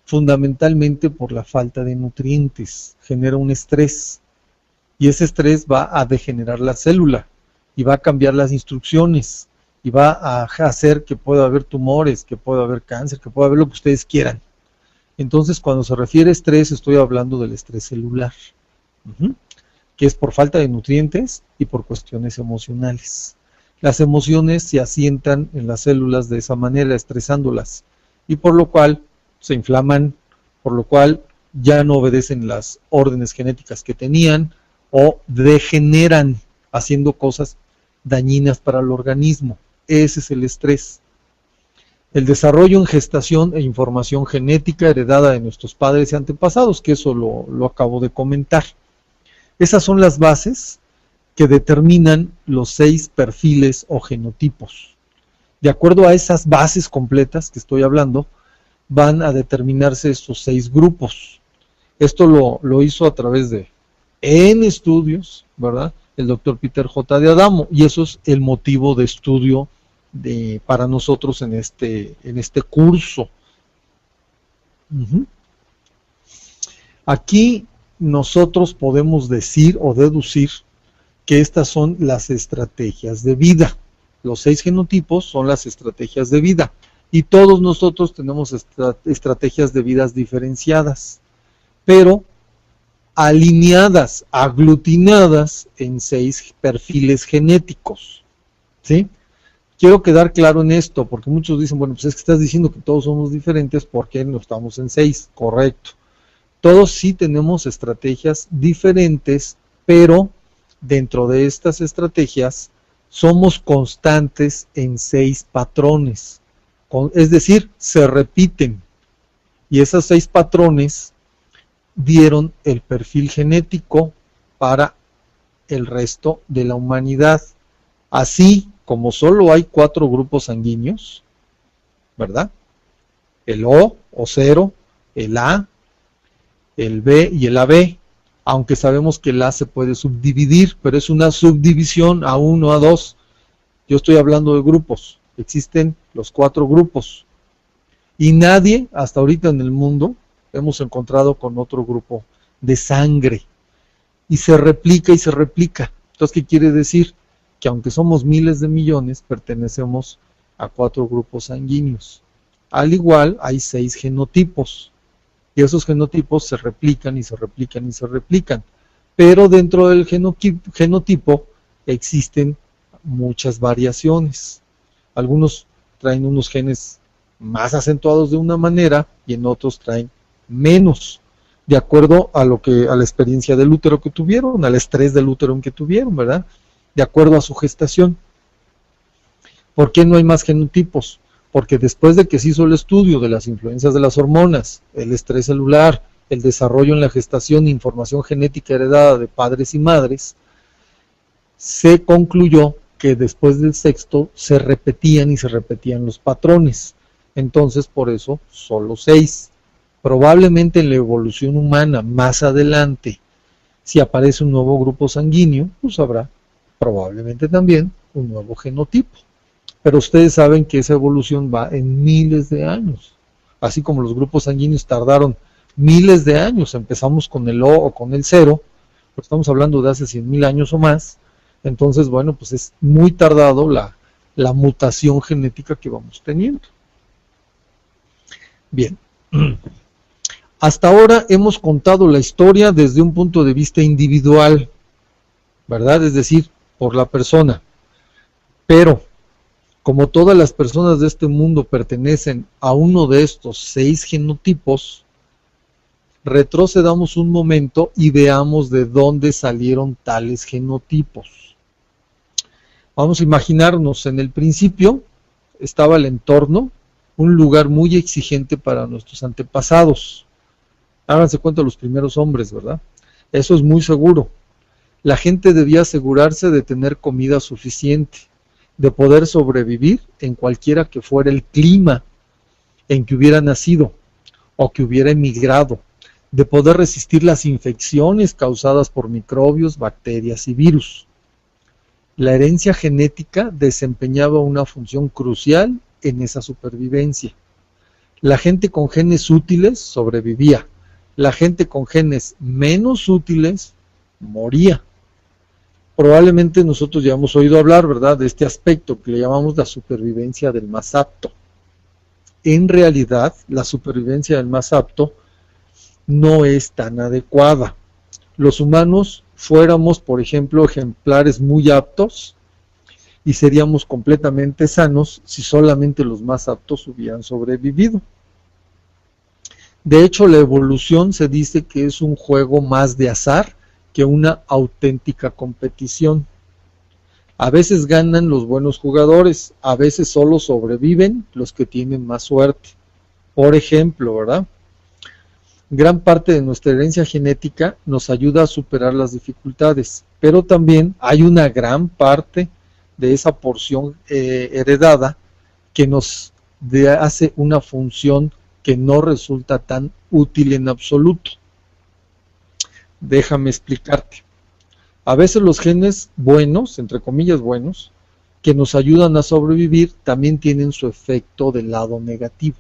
fundamentalmente por la falta de nutrientes, genera un estrés, y ese estrés va a degenerar la célula, y va a cambiar las instrucciones, y va a hacer que pueda haber tumores, que pueda haber cáncer, que pueda haber lo que ustedes quieran. Entonces, cuando se refiere a estrés, estoy hablando del estrés celular, que es por falta de nutrientes y por cuestiones emocionales. Las emociones se asientan en las células de esa manera, estresándolas, y por lo cual se inflaman, por lo cual ya no obedecen las órdenes genéticas que tenían, o degeneran haciendo cosas dañinas para el organismo. Ese es el estrés. El desarrollo en gestación e información genética heredada de nuestros padres y antepasados, que eso lo acabo de comentar. Esas son las bases que determinan los 6 perfiles o genotipos. De acuerdo a esas bases completas que estoy hablando, van a determinarse estos 6 grupos. Esto lo hizo a través de N estudios, ¿verdad? El doctor Peter J. de Adamo, y eso es el motivo de estudio para nosotros en este curso. Aquí nosotros podemos decir o deducir que estas son las estrategias de vida. Los 6 genotipos son las estrategias de vida. Y todos nosotros tenemos estrategias de vidas diferenciadas, pero alineadas, aglutinadas en 6 perfiles genéticos. ¿Sí? Quiero quedar claro en esto, porque muchos dicen, bueno, pues es que estás diciendo que todos somos diferentes, ¿por qué no estamos en 6? Correcto. Todos sí tenemos estrategias diferentes, pero dentro de estas estrategias somos constantes en 6 patrones. Es decir, se repiten. Y esos 6 patrones dieron el perfil genético para el resto de la humanidad. Así como solo hay 4 grupos sanguíneos, ¿verdad? El O 0, el A, el B y el AB, aunque sabemos que el A se puede subdividir, pero es una subdivisión A1, A2. Yo estoy hablando de grupos. Existen los 4 grupos. Y nadie, hasta ahorita en el mundo, hemos encontrado con otro grupo de sangre. Y se replica y se replica. Entonces, ¿qué quiere decir? Que aunque somos miles de millones, pertenecemos a 4 grupos sanguíneos. Al igual, hay 6 genotipos. Y esos genotipos se replican y se replican y se replican. Pero dentro del genotipo existen muchas variaciones. Algunos traen unos genes más acentuados de una manera y en otros traen menos, de acuerdo a la experiencia del útero que tuvieron, al estrés del útero que tuvieron, ¿verdad? De acuerdo a su gestación. ¿Por qué no hay más genotipos? Porque después de que se hizo el estudio de las influencias de las hormonas, el estrés celular, el desarrollo en la gestación, información genética heredada de padres y madres, se concluyó que después del sexto se repetían y se repetían los patrones. Entonces, por eso, solo 6. Probablemente en la evolución humana, más adelante, si aparece un nuevo grupo sanguíneo, pues habrá probablemente también un nuevo genotipo. Pero ustedes saben que esa evolución va en miles de años. Así como los grupos sanguíneos tardaron miles de años. Empezamos con el O o con el 0, pero estamos hablando de hace 100,000 años o más. Entonces, bueno, pues es muy tardado la mutación genética que vamos teniendo. Bien. Hasta ahora hemos contado la historia desde un punto de vista individual, ¿verdad? Es decir, por la persona. Pero, como todas las personas de este mundo pertenecen a uno de estos 6 genotipos, retrocedamos un momento y veamos de dónde salieron tales genotipos. Vamos a imaginarnos, en el principio estaba el entorno, un lugar muy exigente para nuestros antepasados. Háganse cuenta los primeros hombres, ¿verdad? Eso es muy seguro. La gente debía asegurarse de tener comida suficiente, de poder sobrevivir en cualquiera que fuera el clima en que hubiera nacido o que hubiera emigrado, de poder resistir las infecciones causadas por microbios, bacterias y virus. La herencia genética desempeñaba una función crucial en esa supervivencia. La gente con genes útiles sobrevivía. La gente con genes menos útiles moría. Probablemente nosotros ya hemos oído hablar, ¿verdad?, de este aspecto que le llamamos la supervivencia del más apto. En realidad, la supervivencia del más apto no es tan adecuada. Los humanos fuéramos, por ejemplo, ejemplares muy aptos y seríamos completamente sanos si solamente los más aptos hubieran sobrevivido. De hecho, la evolución se dice que es un juego más de azar que una auténtica competición. A veces ganan los buenos jugadores, a veces solo sobreviven los que tienen más suerte. Por ejemplo, ¿verdad? Gran parte de nuestra herencia genética nos ayuda a superar las dificultades, pero también hay una gran parte de esa porción heredada que nos hace una función que no resulta tan útil en absoluto. Déjame explicarte. A veces los genes buenos, entre comillas buenos, que nos ayudan a sobrevivir, también tienen su efecto del lado negativo.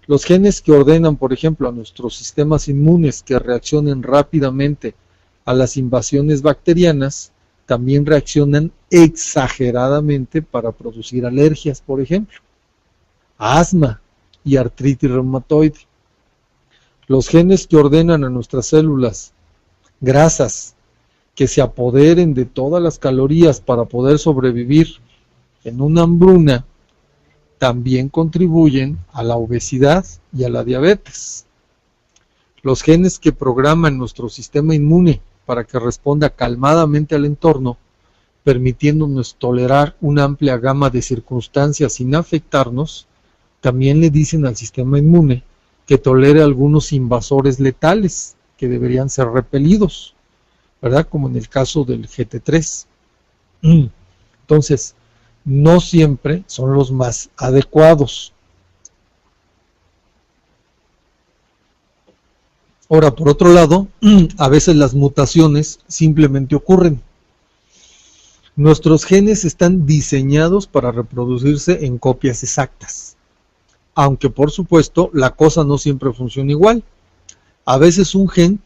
Los genes que ordenan, por ejemplo, a nuestros sistemas inmunes que reaccionen rápidamente a las invasiones bacterianas, también reaccionan exageradamente para producir alergias, por ejemplo, asma y artritis reumatoide. Los genes que ordenan a nuestras células grasas que se apoderen de todas las calorías para poder sobrevivir en una hambruna, también contribuyen a la obesidad y a la diabetes. Los genes que programan nuestro sistema inmune para que responda calmadamente al entorno, permitiéndonos tolerar una amplia gama de circunstancias sin afectarnos, también le dicen al sistema inmune que tolere algunos invasores letales que deberían ser repelidos, ¿verdad? Como en el caso del GT3. Entonces, no siempre son los más adecuados. Ahora, por otro lado, a veces las mutaciones simplemente ocurren. Nuestros genes están diseñados para reproducirse en copias exactas, aunque por supuesto la cosa no siempre funciona igual. A veces un gen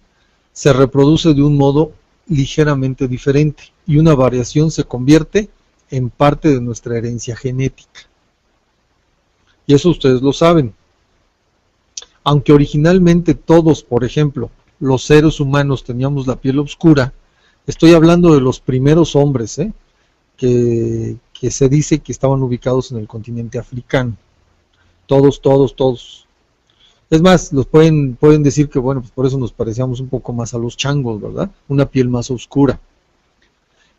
se reproduce de un modo ligeramente diferente y una variación se convierte en parte de nuestra herencia genética. Y eso ustedes lo saben. Aunque originalmente todos, por ejemplo, los seres humanos teníamos la piel oscura, estoy hablando de los primeros hombres, que se dice que estaban ubicados en el continente africano. Todos. Es más, los pueden decir que, bueno, pues por eso nos parecíamos un poco más a los changos, ¿verdad? Una piel más oscura.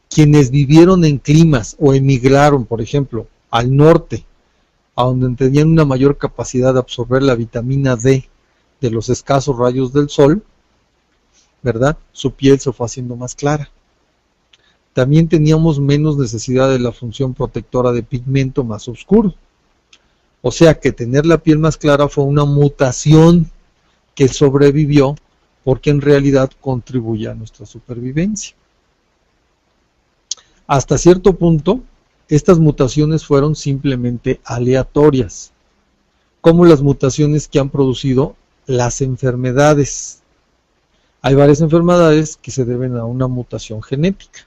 Quienes vivieron en climas o emigraron, por ejemplo, al norte, a donde tenían una mayor capacidad de absorber la vitamina D de los escasos rayos del sol, ¿verdad? Su piel se fue haciendo más clara. También teníamos menos necesidad de la función protectora de pigmento más oscuro. O sea que tener la piel más clara fue una mutación que sobrevivió porque en realidad contribuye a nuestra supervivencia. Hasta cierto punto, estas mutaciones fueron simplemente aleatorias, como las mutaciones que han producido las enfermedades. Hay varias enfermedades que se deben a una mutación genética,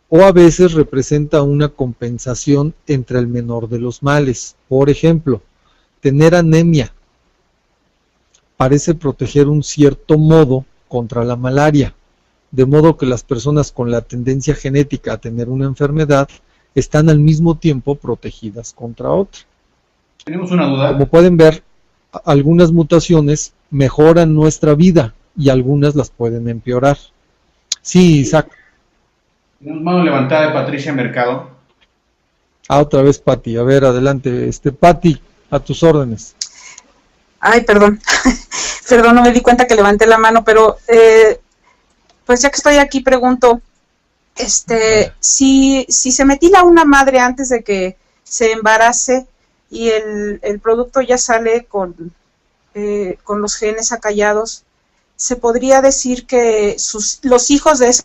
o a veces representa una compensación entre el menor de los males. Por ejemplo, tener anemia parece proteger un cierto modo contra la malaria, de modo que las personas con la tendencia genética a tener una enfermedad están al mismo tiempo protegidas contra otra. Tenemos una duda. Como pueden ver, algunas mutaciones mejoran nuestra vida y algunas las pueden empeorar. Sí, Isaac. Tenemos mano levantada de Patricia Mercado. Otra vez Pati. A ver, adelante. Pati, a tus órdenes. Ay, perdón. Perdón, no me di cuenta que levanté la mano, pero pues ya que estoy aquí pregunto, si se metila una madre antes de que se embarace y el producto ya sale con los genes acallados, ¿se podría decir que los hijos de ese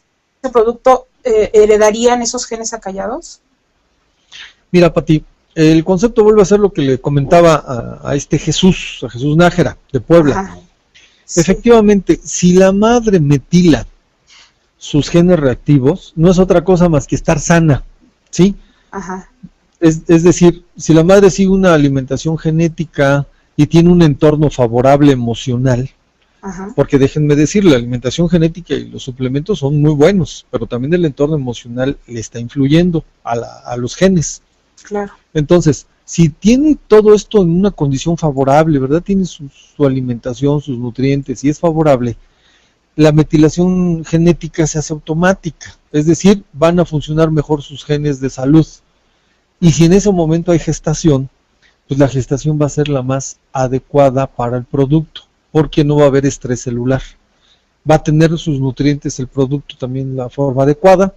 producto heredarían esos genes acallados? Mira, Pati, el concepto vuelve a ser lo que le comentaba a Jesús Nájera, de Puebla. Ajá. Sí. Efectivamente, si la madre metila sus genes reactivos, no es otra cosa más que estar sana, ¿sí? Ajá. Es decir, si la madre sigue una alimentación genética y tiene un entorno favorable emocional, Ajá. porque déjenme decir, la alimentación genética y los suplementos son muy buenos, pero también el entorno emocional le está influyendo a los genes. Claro. Entonces, si tiene todo esto en una condición favorable, ¿verdad? Tiene su alimentación, sus nutrientes y es favorable, la metilación genética se hace automática, es decir, van a funcionar mejor sus genes de salud. Y si en ese momento hay gestación, pues la gestación va a ser la más adecuada para el producto, porque no va a haber estrés celular. Va a tener sus nutrientes el producto también en la forma adecuada,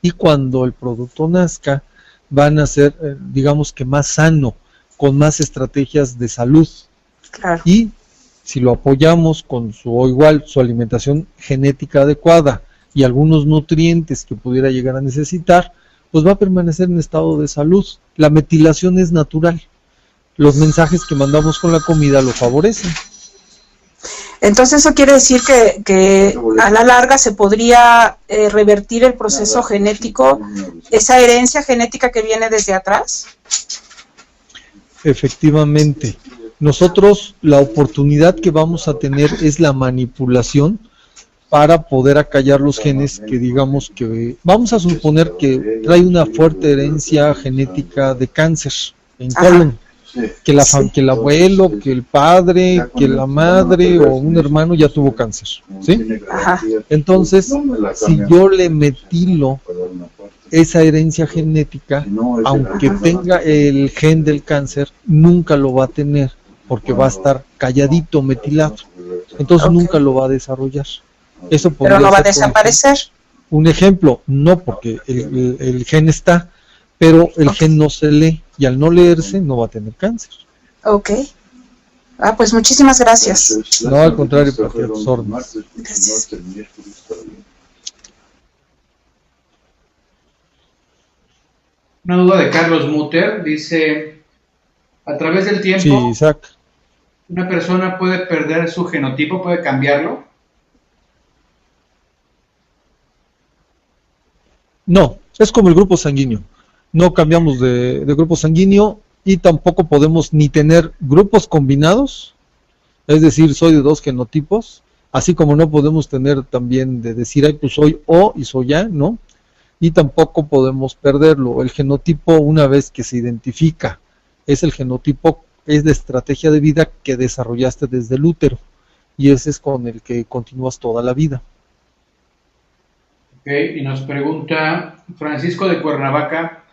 y cuando el producto nazca, van a ser, digamos que más sano, con más estrategias de salud. Claro. Y si lo apoyamos con su alimentación genética adecuada y algunos nutrientes que pudiera llegar a necesitar, pues va a permanecer en estado de salud. La metilación es natural. los mensajes que mandamos con la comida lo favorecen. Entonces eso quiere decir que a la larga se podría revertir el proceso genético, esa herencia genética que viene desde atrás. Efectivamente, nosotros la oportunidad que vamos a tener es la manipulación para poder acallar los genes que digamos que, vamos a suponer que trae una fuerte herencia genética de cáncer en colon, que el abuelo, que el padre, que la madre o un hermano ya tuvo cáncer, ¿sí? Ajá. Entonces, si yo le metilo esa herencia genética, aunque tenga el gen del cáncer, nunca lo va a tener, porque va a estar calladito, metilado. Entonces nunca lo va a desarrollar. Eso Pero no va a ser, desaparecer. Un ejemplo, no, porque el gen está, pero el gen no se lee, y al no leerse no va a tener cáncer. Ok. Ah, pues muchísimas gracias. No, al contrario, porque a tus órdenes. Gracias. Una duda de Carlos Mutter, dice, a través del tiempo, Sí, Isaac. ¿una persona puede perder su genotipo, puede cambiarlo? No, es como el grupo sanguíneo. No cambiamos de grupo sanguíneo y tampoco podemos ni tener grupos combinados, es decir, soy de dos genotipos, así como no podemos tener también de decir, ay, pues soy O y soy A, ¿no? Y tampoco podemos perderlo. El genotipo, una vez que se identifica, es el genotipo, es de estrategia de vida que desarrollaste desde el útero, y ese es con el que continúas toda la vida. Ok, y nos pregunta Francisco de Cuernavaca,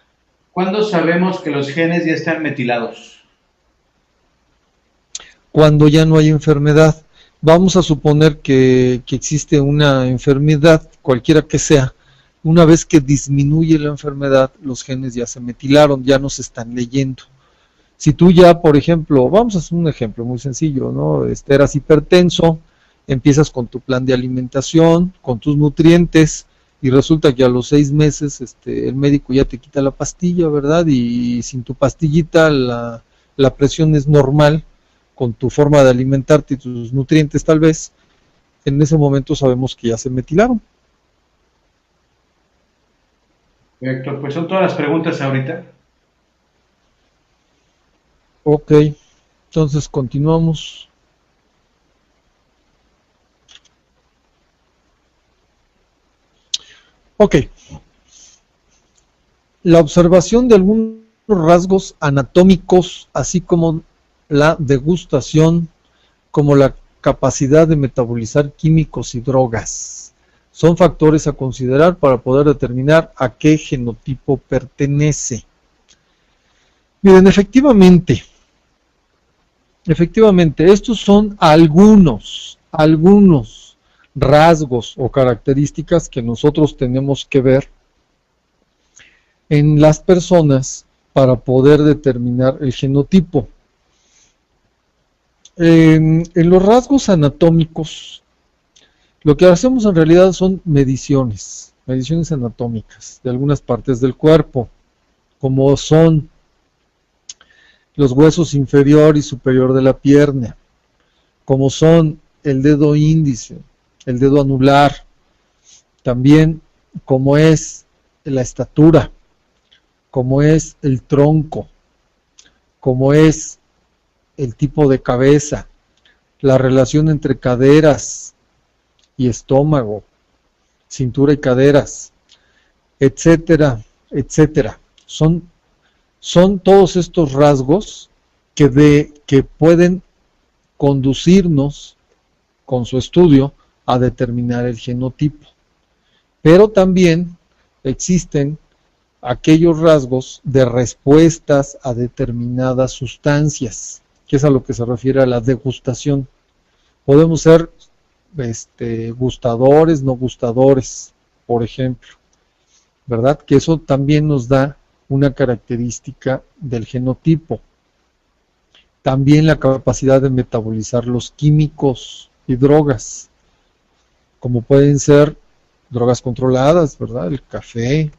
¿cuándo sabemos que los genes ya están metilados? Cuando ya no hay enfermedad. Vamos a suponer que existe una enfermedad, cualquiera que sea. Una vez que disminuye la enfermedad, los genes ya se metilaron, ya no se están leyendo. Si tú ya, por ejemplo, vamos a hacer un ejemplo muy sencillo, ¿no? Eras hipertenso, empiezas con tu plan de alimentación, con tus nutrientes, y resulta que a los 6 meses el médico ya te quita la pastilla, ¿verdad? Y sin tu pastillita la presión es normal, con tu forma de alimentarte y tus nutrientes tal vez, en ese momento sabemos que ya se metilaron. Perfecto, pues son todas las preguntas ahorita. Ok, entonces continuamos. Ok. La observación de algunos rasgos anatómicos, así como la degustación, como la capacidad de metabolizar químicos y drogas, son factores a considerar para poder determinar a qué genotipo pertenece. Miren, efectivamente, estos son algunos rasgos o características que nosotros tenemos que ver en las personas para poder determinar el genotipo. En los rasgos anatómicos, lo que hacemos en realidad son mediciones anatómicas de algunas partes del cuerpo, como son los huesos inferior y superior de la pierna, como son el dedo índice, el dedo anular, también como es la estatura, como es el tronco, como es el tipo de cabeza, la relación entre caderas y estómago, cintura y caderas, etcétera, etcétera. Son todos estos rasgos que pueden conducirnos con su estudio a determinar el genotipo. Pero también existen aquellos rasgos de respuestas a determinadas sustancias, que es a lo que se refiere a la degustación. Podemos ser gustadores, no gustadores, por ejemplo, ¿verdad? Que eso también nos da una característica del genotipo. También la capacidad de metabolizar los químicos y drogas, como pueden ser drogas controladas, ¿verdad? El café,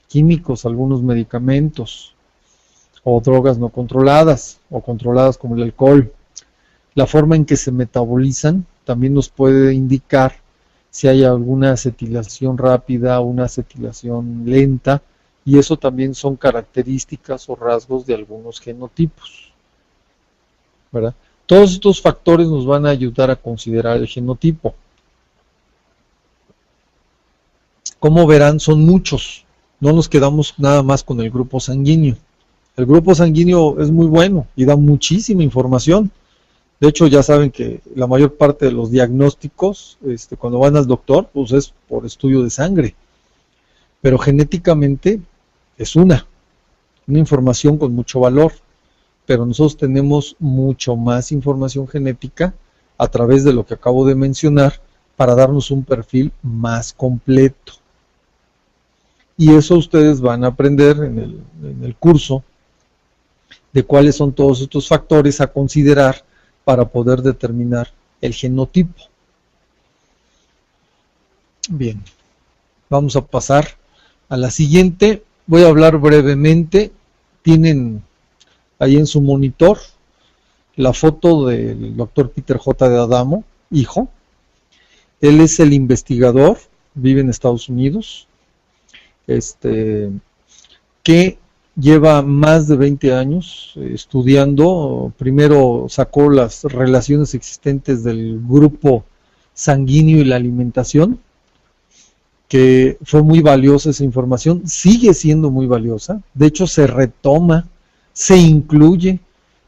químicos, algunos medicamentos, o drogas no controladas o controladas como el alcohol. La forma en que se metabolizan también nos puede indicar si hay alguna acetilación rápida o una acetilación lenta, y eso también son características o rasgos de algunos genotipos, ¿verdad? Todos estos factores nos van a ayudar a considerar el genotipo. Como verán, son muchos, no nos quedamos nada más con el grupo sanguíneo. El grupo sanguíneo es muy bueno y da muchísima información. De hecho, ya saben que la mayor parte de los diagnósticos, cuando van al doctor, pues es por estudio de sangre. Pero genéticamente es una información con mucho valor. Pero nosotros tenemos mucho más información genética a través de lo que acabo de mencionar para darnos un perfil más completo. Y eso ustedes van a aprender en el curso de cuáles son todos estos factores a considerar para poder determinar el genotipo. Bien, vamos a pasar a la siguiente. Voy a hablar brevemente. Tienen ahí en su monitor la foto del doctor Peter J. de Adamo, hijo. Él es el investigador, vive en Estados Unidos, que lleva más de 20 años estudiando. Primero sacó las relaciones existentes del grupo sanguíneo y la alimentación, que fue muy valiosa esa información, sigue siendo muy valiosa. De hecho, se retoma, se incluye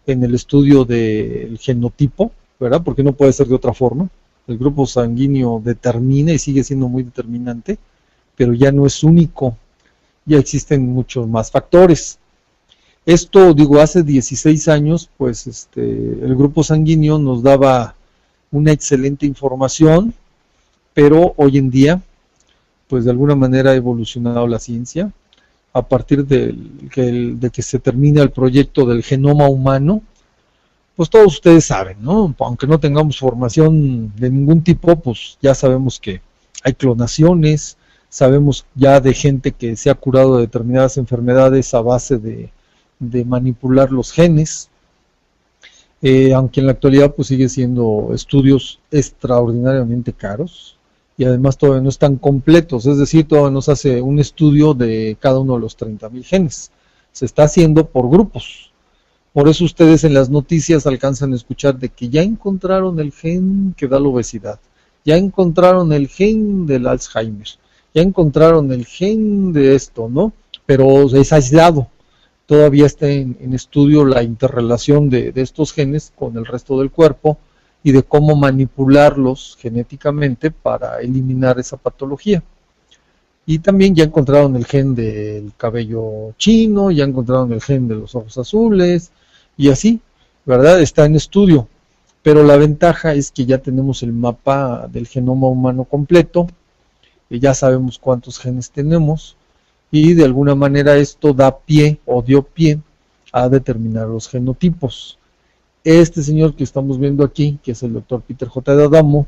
en el estudio del genotipo, ¿verdad? Porque no puede ser de otra forma. El grupo sanguíneo determina y sigue siendo muy determinante, pero ya no es único, ya existen muchos más factores. Esto, digo, hace 16 años, pues el grupo sanguíneo nos daba una excelente información, pero hoy en día, pues de alguna manera ha evolucionado la ciencia. A partir de que se termina el proyecto del genoma humano, pues todos ustedes saben, ¿no? Aunque no tengamos formación de ningún tipo, pues ya sabemos que hay clonaciones, sabemos ya de gente que se ha curado de determinadas enfermedades a base de manipular los genes, aunque en la actualidad pues sigue siendo estudios extraordinariamente caros, y además todavía no están completos, es decir, todavía no se hace un estudio de cada uno de los 30,000 genes, se está haciendo por grupos. Por eso ustedes en las noticias alcanzan a escuchar de que ya encontraron el gen que da la obesidad, ya encontraron el gen del Alzheimer, ya encontraron el gen de esto, ¿no? Pero es aislado, todavía está en estudio la interrelación de estos genes con el resto del cuerpo, y de cómo manipularlos genéticamente para eliminar esa patología. Y también ya encontraron el gen del cabello chino, ya encontraron el gen de los ojos azules, y así, ¿verdad? Está en estudio. Pero la ventaja es que ya tenemos el mapa del genoma humano completo, y ya sabemos cuántos genes tenemos, y de alguna manera esto da pie o dio pie a determinar los genotipos. Este señor que estamos viendo aquí, que es el doctor Peter J. de Adamo,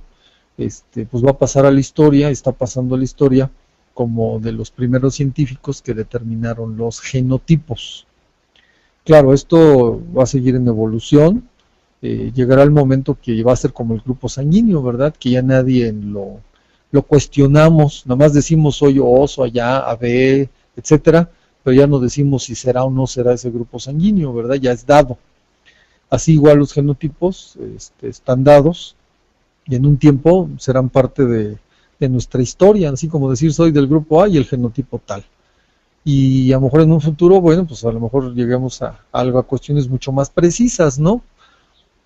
pues va a pasar a la historia, está pasando a la historia como de los primeros científicos que determinaron los genotipos. Claro, esto va a seguir en evolución, llegará el momento que va a ser como el grupo sanguíneo, ¿verdad? Que ya nadie lo cuestionamos, nada más decimos soy O, soy A, AB, etcétera, pero ya no decimos si será o no será ese grupo sanguíneo, ¿verdad? Ya es dado. Así igual los genotipos están dados y en un tiempo serán parte de nuestra historia, así como decir soy del grupo A y el genotipo tal. Y a lo mejor en un futuro, bueno, pues a lo mejor lleguemos a cuestiones mucho más precisas, ¿no?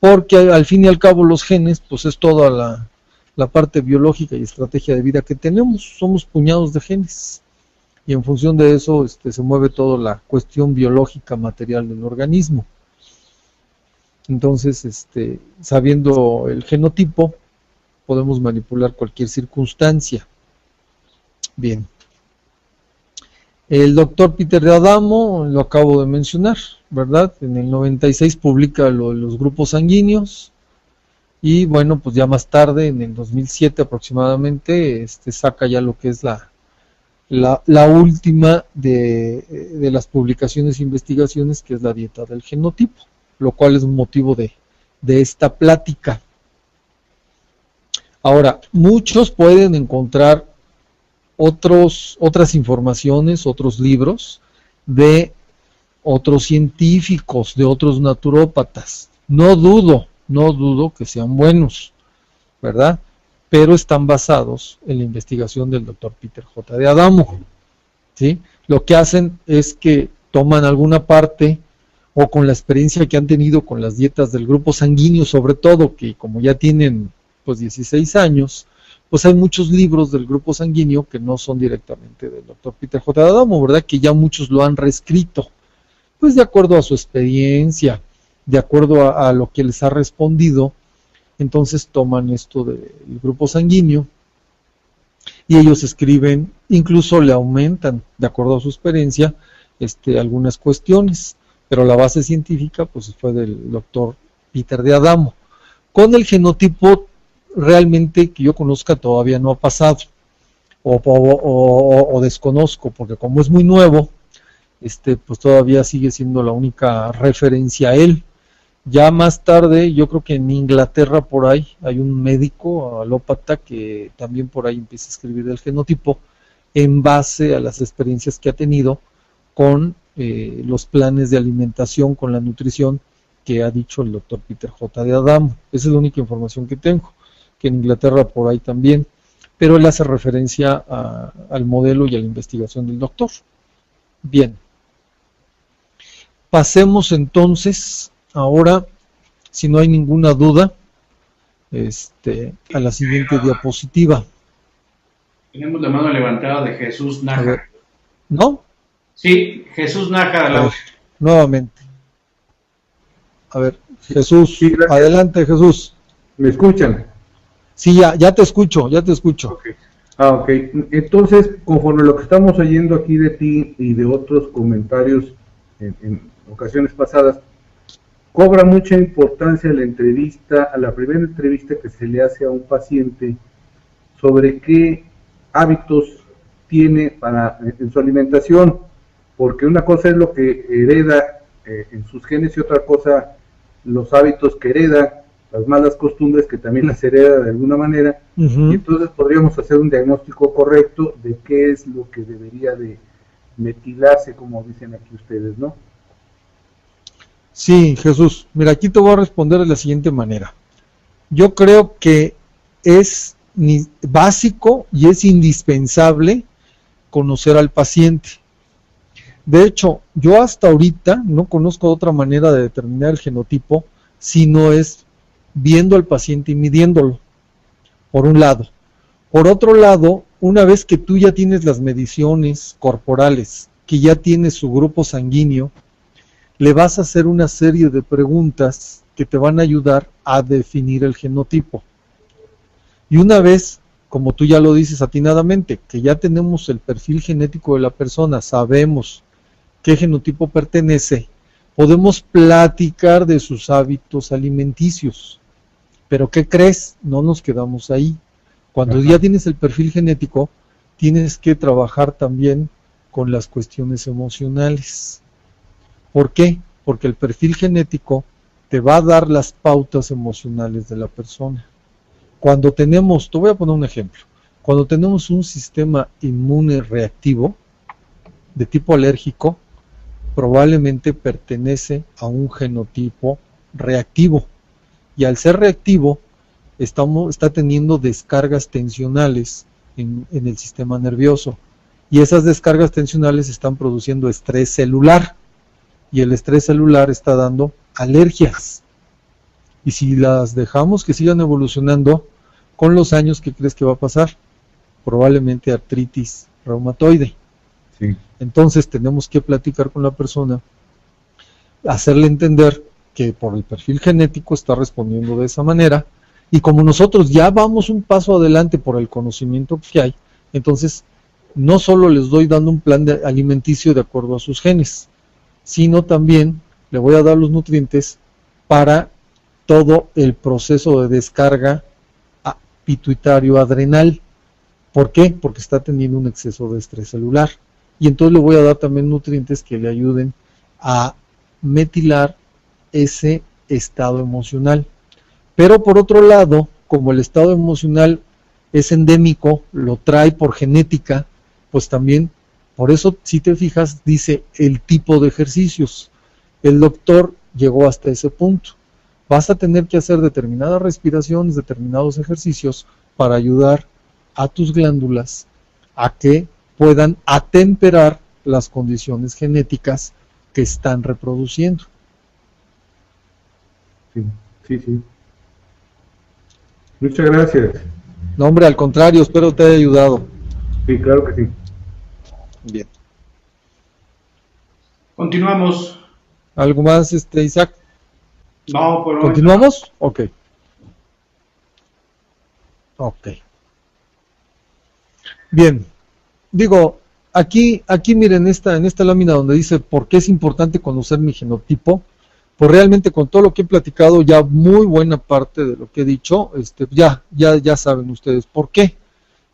Porque al fin y al cabo los genes, pues es toda la parte biológica y estrategia de vida que tenemos, somos puñados de genes. Y en función de eso se mueve toda la cuestión biológica material del organismo. Entonces, sabiendo el genotipo, podemos manipular cualquier circunstancia. Bien. El doctor Peter de Adamo, lo acabo de mencionar, ¿verdad? En el 96 publica los grupos sanguíneos. Y bueno, pues ya más tarde, en el 2007 aproximadamente, saca ya lo que es la última de las publicaciones e investigaciones, que es la dieta del genotipo, lo cual es un motivo de esta plática. Ahora, muchos pueden encontrar otras informaciones, otros libros de otros científicos, de otros naturópatas. No dudo que sean buenos, ¿verdad? Pero están basados en la investigación del doctor Peter J. de Adamo, ¿sí? Lo que hacen es que toman alguna parte, o con la experiencia que han tenido con las dietas del grupo sanguíneo, sobre todo, que como ya tienen pues 16 años, pues hay muchos libros del grupo sanguíneo que no son directamente del doctor Peter J. de Adamo, ¿verdad? Que ya muchos lo han reescrito, pues de acuerdo a su experiencia, de acuerdo a lo que les ha respondido. Entonces toman esto del grupo sanguíneo y ellos escriben, incluso le aumentan, de acuerdo a su experiencia, algunas cuestiones, pero la base científica pues fue del doctor Peter de Adamo. Con el genotipo, realmente que yo conozca, todavía no ha pasado, o desconozco, porque como es muy nuevo, pues todavía sigue siendo la única referencia a él. Ya más tarde, yo creo que en Inglaterra por ahí hay un médico alópata que también por ahí empieza a escribir del genotipo en base a las experiencias que ha tenido con los planes de alimentación, con la nutrición que ha dicho el doctor Peter J. de Adamo. Esa es la única información que tengo, que en Inglaterra por ahí también, pero él hace referencia al modelo y a la investigación del doctor. Bien, pasemos entonces ahora, si no hay ninguna duda, a la siguiente diapositiva. Tenemos la mano levantada de Jesús Nájar. ¿No? Sí, Jesús Nájar. Nuevamente. A ver, Jesús, sí, adelante, Jesús. ¿Me escuchan? Sí, ya te escucho. Okay. Ok. Entonces, conforme lo que estamos oyendo aquí de ti y de otros comentarios en ocasiones pasadas, cobra mucha importancia la entrevista, a la primera entrevista que se le hace a un paciente sobre qué hábitos tiene en su alimentación, porque una cosa es lo que hereda en sus genes y otra cosa los hábitos que hereda, las malas costumbres que también las hereda de alguna manera, y entonces podríamos hacer un diagnóstico correcto de qué es lo que debería de metilarse, como dicen aquí ustedes, ¿no? Sí, Jesús, mira, aquí te voy a responder de la siguiente manera. Yo creo que es básico y es indispensable conocer al paciente. De hecho, yo hasta ahorita no conozco otra manera de determinar el genotipo si no es viendo al paciente y midiéndolo, por un lado. Por otro lado, una vez que tú ya tienes las mediciones corporales, que ya tienes su grupo sanguíneo, le vas a hacer una serie de preguntas que te van a ayudar a definir el genotipo. Y una vez, como tú ya lo dices atinadamente, que ya tenemos el perfil genético de la persona, sabemos qué genotipo pertenece, podemos platicar de sus hábitos alimenticios. Pero ¿qué crees? No nos quedamos ahí. Cuando ya tienes el perfil genético, tienes que trabajar también con las cuestiones emocionales. ¿Por qué? Porque el perfil genético te va a dar las pautas emocionales de la persona. Cuando tenemos, te voy a poner un ejemplo, cuando tenemos un sistema inmune reactivo de tipo alérgico, probablemente pertenece a un genotipo reactivo. Y al ser reactivo, está teniendo descargas tensionales en el sistema nervioso. Y esas descargas tensionales están produciendo estrés celular. Y el estrés celular está dando alergias. Y si las dejamos que sigan evolucionando, con los años, ¿qué crees que va a pasar? Probablemente artritis reumatoide. Sí. Entonces tenemos que platicar con la persona, hacerle entender que por el perfil genético está respondiendo de esa manera, y como nosotros ya vamos un paso adelante por el conocimiento que hay, entonces no solo les doy dando un plan alimenticio de acuerdo a sus genes, sino también le voy a dar los nutrientes para todo el proceso de descarga pituitario adrenal, ¿Por qué? Porque está teniendo un exceso de estrés celular. Y entonces le voy a dar también nutrientes que le ayuden a metilar ese estado emocional. Pero por otro lado, como el estado emocional es endémico, lo trae por genética, pues también, por eso, si te fijas, dice el tipo de ejercicios. El doctor llegó hasta ese punto. Vas a tener que hacer determinadas respiraciones, determinados ejercicios para ayudar a tus glándulas a que puedan atemperar las condiciones genéticas que están reproduciendo. Sí, sí, sí. Muchas gracias. No, hombre, al contrario, espero te haya ayudado. Sí, claro que sí. Bien. Continuamos. ¿Algo más, Isaac? No, por el momento. ¿Continuamos? Ok. Ok. Bien. Digo, aquí miren, en esta lámina donde dice por qué es importante conocer mi genotipo, pues realmente con todo lo que he platicado, ya muy buena parte de lo que he dicho, ya saben ustedes por qué,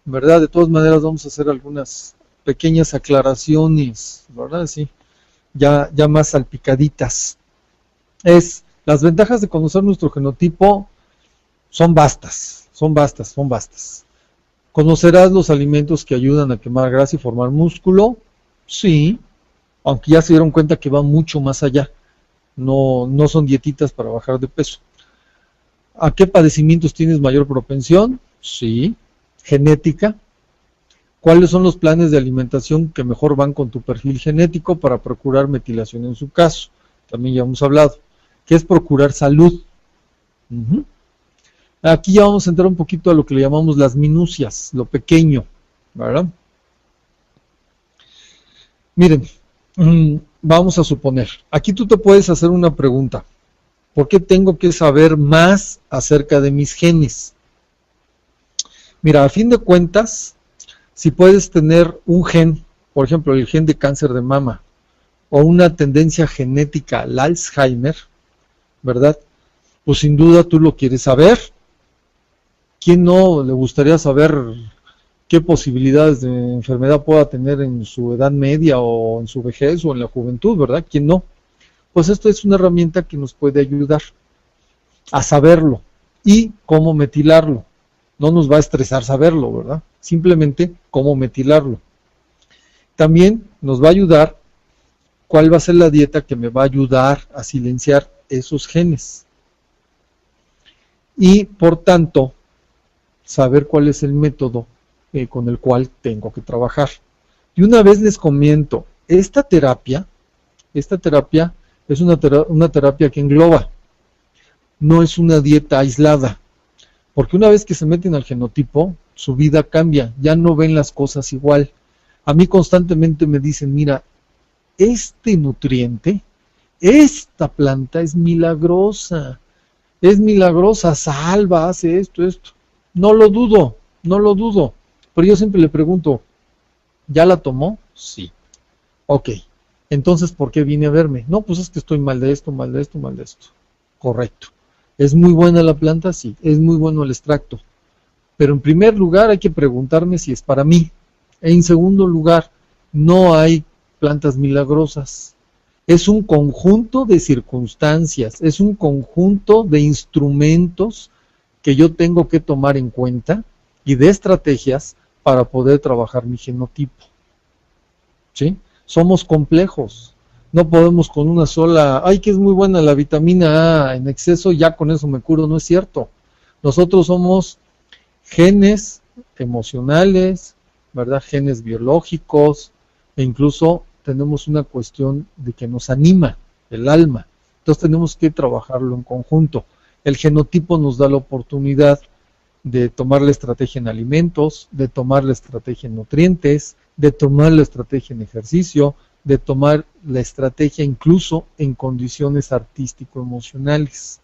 ¿verdad? De todas maneras vamos a hacer algunas pequeñas aclaraciones, ¿verdad? Sí, ya más salpicaditas. Las ventajas de conocer nuestro genotipo son vastas. ¿Conocerás los alimentos que ayudan a quemar grasa y formar músculo? Sí, aunque ya se dieron cuenta que va mucho más allá. No son dietitas para bajar de peso. ¿A qué padecimientos tienes mayor propensión? Sí. ¿Genética? ¿Cuáles son los planes de alimentación que mejor van con tu perfil genético para procurar metilación en su caso? También ya hemos hablado. ¿Qué es procurar salud? Aquí ya vamos a entrar un poquito a lo que le llamamos las minucias, lo pequeño, ¿verdad? Miren, vamos a suponer, aquí tú te puedes hacer una pregunta. ¿Por qué tengo que saber más acerca de mis genes? Mira, a fin de cuentas, si puedes tener un gen, por ejemplo, el gen de cáncer de mama, o una tendencia genética al Alzheimer, ¿verdad? Pues sin duda tú lo quieres saber. ¿Quién no le gustaría saber qué posibilidades de enfermedad pueda tener en su edad media o en su vejez o en la juventud, ¿verdad? ¿Quién no? Pues esto es una herramienta que nos puede ayudar a saberlo y cómo metilarlo. No nos va a estresar saberlo, ¿verdad? Simplemente cómo metilarlo. También nos va a ayudar cuál va a ser la dieta que me va a ayudar a silenciar esos genes. Y por tanto, saber cuál es el método con el cual tengo que trabajar. Y una vez les comento, esta terapia es una terapia que engloba, no es una dieta aislada, porque una vez que se meten al genotipo, su vida cambia, ya no ven las cosas igual. A mí constantemente me dicen, mira, este nutriente, esta planta es milagrosa, salva, hace esto. No lo dudo, pero yo siempre le pregunto, ¿ya la tomó? Sí. Ok, entonces, ¿por qué viene a verme? No, pues es que estoy mal de esto. Correcto. ¿Es muy buena la planta? Sí. ¿Es muy bueno el extracto? Pero en primer lugar hay que preguntarme si es para mí. En segundo lugar, no hay plantas milagrosas. Es un conjunto de circunstancias, es un conjunto de instrumentos que yo tengo que tomar en cuenta y de estrategias para poder trabajar mi genotipo. ¿Sí? Somos complejos. No podemos con una sola, ay, que es muy buena la vitamina A en exceso, ya con eso me curo. No es cierto. Nosotros somos genes emocionales, ¿verdad? Genes biológicos, e incluso tenemos una cuestión de que nos anima el alma. Entonces tenemos que trabajarlo en conjunto. El genotipo nos da la oportunidad de tomar la estrategia en alimentos, de tomar la estrategia en nutrientes, de tomar la estrategia en ejercicio, de tomar la estrategia incluso en condiciones artístico-emocionales.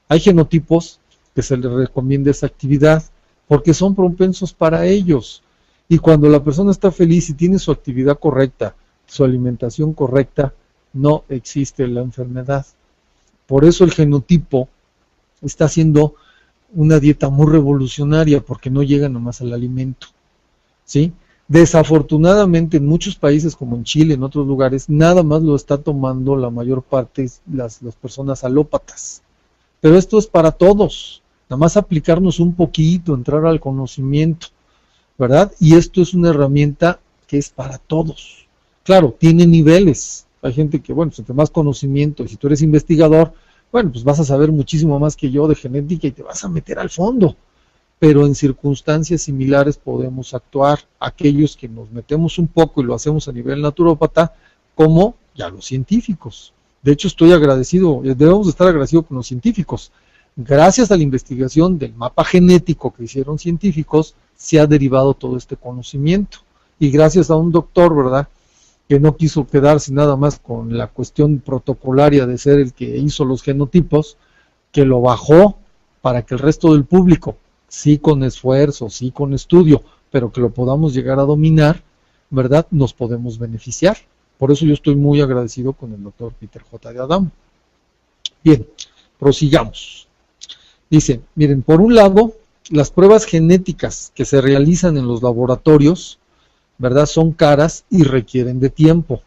Hay genotipos que se les recomienda esa actividad porque son propensos para ellos. Y cuando la persona está feliz y tiene su actividad correcta, su alimentación correcta, no existe la enfermedad. Por eso el genotipo está haciendo una dieta muy revolucionaria, porque no llega nomás al alimento. ¿sí? Desafortunadamente en muchos países como en Chile, en otros lugares, nada más lo está tomando la mayor parte las personas alópatas. Pero esto es para todos, nada más aplicarnos un poquito, entrar al conocimiento, ¿verdad? Y esto es una herramienta que es para todos. Claro, tiene niveles. Hay gente que, bueno, pues entre más conocimiento, y si tú eres investigador, bueno, pues vas a saber muchísimo más que yo de genética y te vas a meter al fondo. Pero en circunstancias similares podemos actuar, aquellos que nos metemos un poco y lo hacemos a nivel naturópata, como ya los científicos. De hecho, estoy agradecido, debemos estar agradecidos con los científicos. Gracias a la investigación del mapa genético que hicieron científicos, se ha derivado todo este conocimiento. Y gracias a un doctor, ¿verdad?, que no quiso quedarse nada más con la cuestión protocolaria de ser el que hizo los genotipos, que lo bajó para que el resto del público, sí con esfuerzo, sí con estudio, pero que lo podamos llegar a dominar, ¿verdad?, nos podemos beneficiar. Por eso yo estoy muy agradecido con el doctor Peter J. de Adamo. Bien, prosigamos. Dice, miren, por un lado, las pruebas genéticas que se realizan en los laboratorios, ¿verdad?, son caras y requieren de tiempo.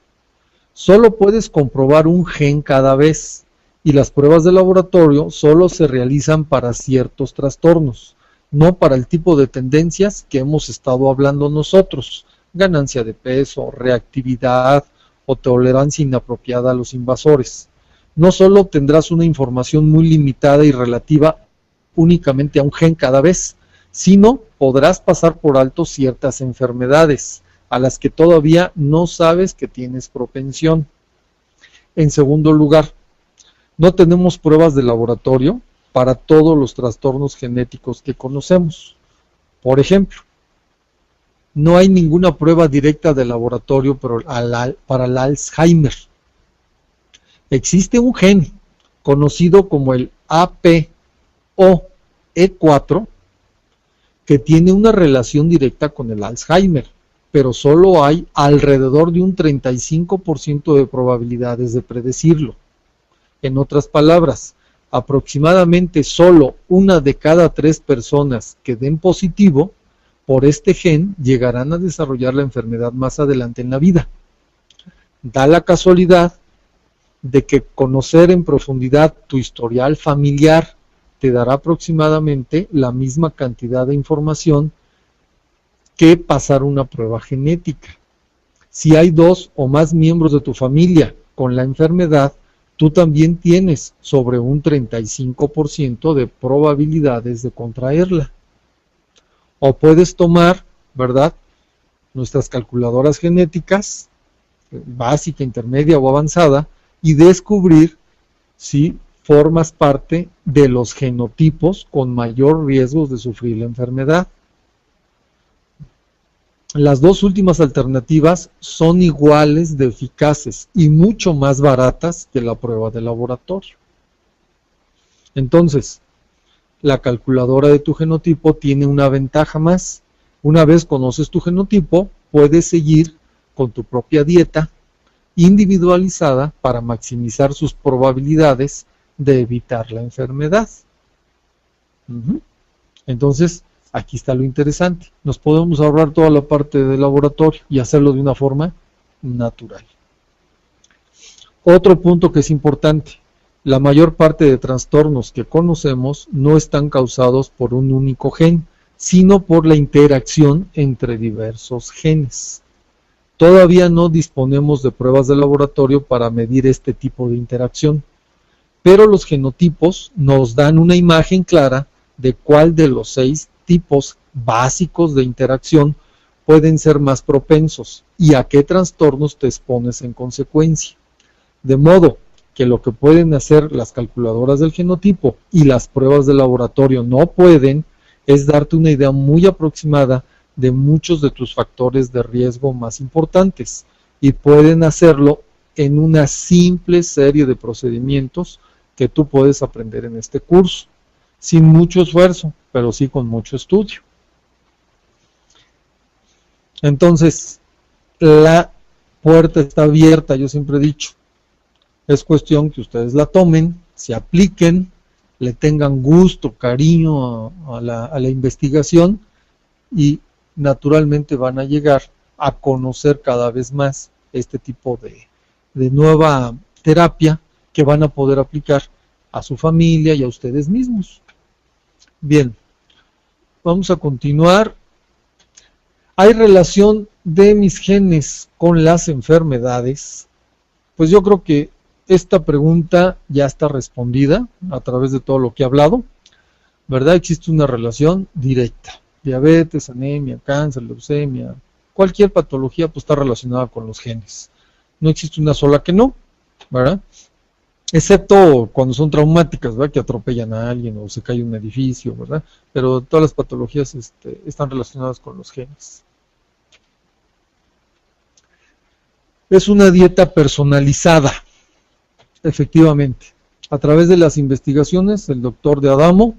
Solo puedes comprobar un gen cada vez y las pruebas de laboratorio solo se realizan para ciertos trastornos, no para el tipo de tendencias que hemos estado hablando nosotros, ganancia de peso, reactividad o tolerancia inapropiada a los invasores. No solo obtendrás una información muy limitada y relativa únicamente a un gen cada vez, sino podrás pasar por alto ciertas enfermedades a las que todavía no sabes que tienes propensión. En segundo lugar, no tenemos pruebas de laboratorio para todos los trastornos genéticos que conocemos. Por ejemplo, no hay ninguna prueba directa de laboratorio para el Alzheimer. Existe un gen conocido como el APOE4 que tiene una relación directa con el Alzheimer, pero solo hay alrededor de un 35% de probabilidades de predecirlo. En otras palabras, aproximadamente solo 1 de cada 3 personas que den positivo por este gen llegarán a desarrollar la enfermedad más adelante en la vida. Da la casualidad de que conocer en profundidad tu historial familiar te dará aproximadamente la misma cantidad de información que pasar una prueba genética. Si hay 2 o más miembros de tu familia con la enfermedad, tú también tienes sobre un 35% de probabilidades de contraerla. O puedes tomar, ¿verdad?, nuestras calculadoras genéticas, básica, intermedia o avanzada, y descubrir si formas parte de los genotipos con mayor riesgo de sufrir la enfermedad. Las dos últimas alternativas son iguales de eficaces y mucho más baratas que la prueba de laboratorio. Entonces, la calculadora de tu genotipo tiene una ventaja más. Una vez conoces tu genotipo, puedes seguir con tu propia dieta individualizada para maximizar sus probabilidades de evitar la enfermedad. Entonces, aquí está lo interesante. Nos podemos ahorrar toda la parte del laboratorio y hacerlo de una forma natural. Otro punto que es importante. La mayor parte de trastornos que conocemos no están causados por un único gen, sino por la interacción entre diversos genes. Todavía no disponemos de pruebas de laboratorio para medir este tipo de interacción, pero los genotipos nos dan una imagen clara de cuál de los 6 tipos básicos de interacción pueden ser más propensos y a qué trastornos te expones en consecuencia. De modo que lo que pueden hacer las calculadoras del genotipo y las pruebas de laboratorio no pueden es darte una idea muy aproximada de muchos de tus factores de riesgo más importantes, y pueden hacerlo en una simple serie de procedimientos que tú puedes aprender en este curso, sin mucho esfuerzo, pero sí con mucho estudio. Entonces, la puerta está abierta, yo siempre he dicho. Es cuestión que ustedes la tomen, se apliquen, le tengan gusto, cariño a la investigación y naturalmente van a llegar a conocer cada vez más este tipo de nueva terapia que van a poder aplicar a su familia y a ustedes mismos. Bien, vamos a continuar. ¿Hay relación de mis genes con las enfermedades? Pues yo creo que esta pregunta ya está respondida a través de todo lo que he hablado, ¿verdad? Existe una relación directa. Diabetes, anemia, cáncer, leucemia, cualquier patología pues está relacionada con los genes. No existe una sola que no, ¿verdad? Excepto cuando son traumáticas, ¿verdad? Que atropellan a alguien o se cae un edificio, ¿verdad? Pero todas las patologías están relacionadas con los genes. Es una dieta personalizada, efectivamente. A través de las investigaciones, el doctor de Adamo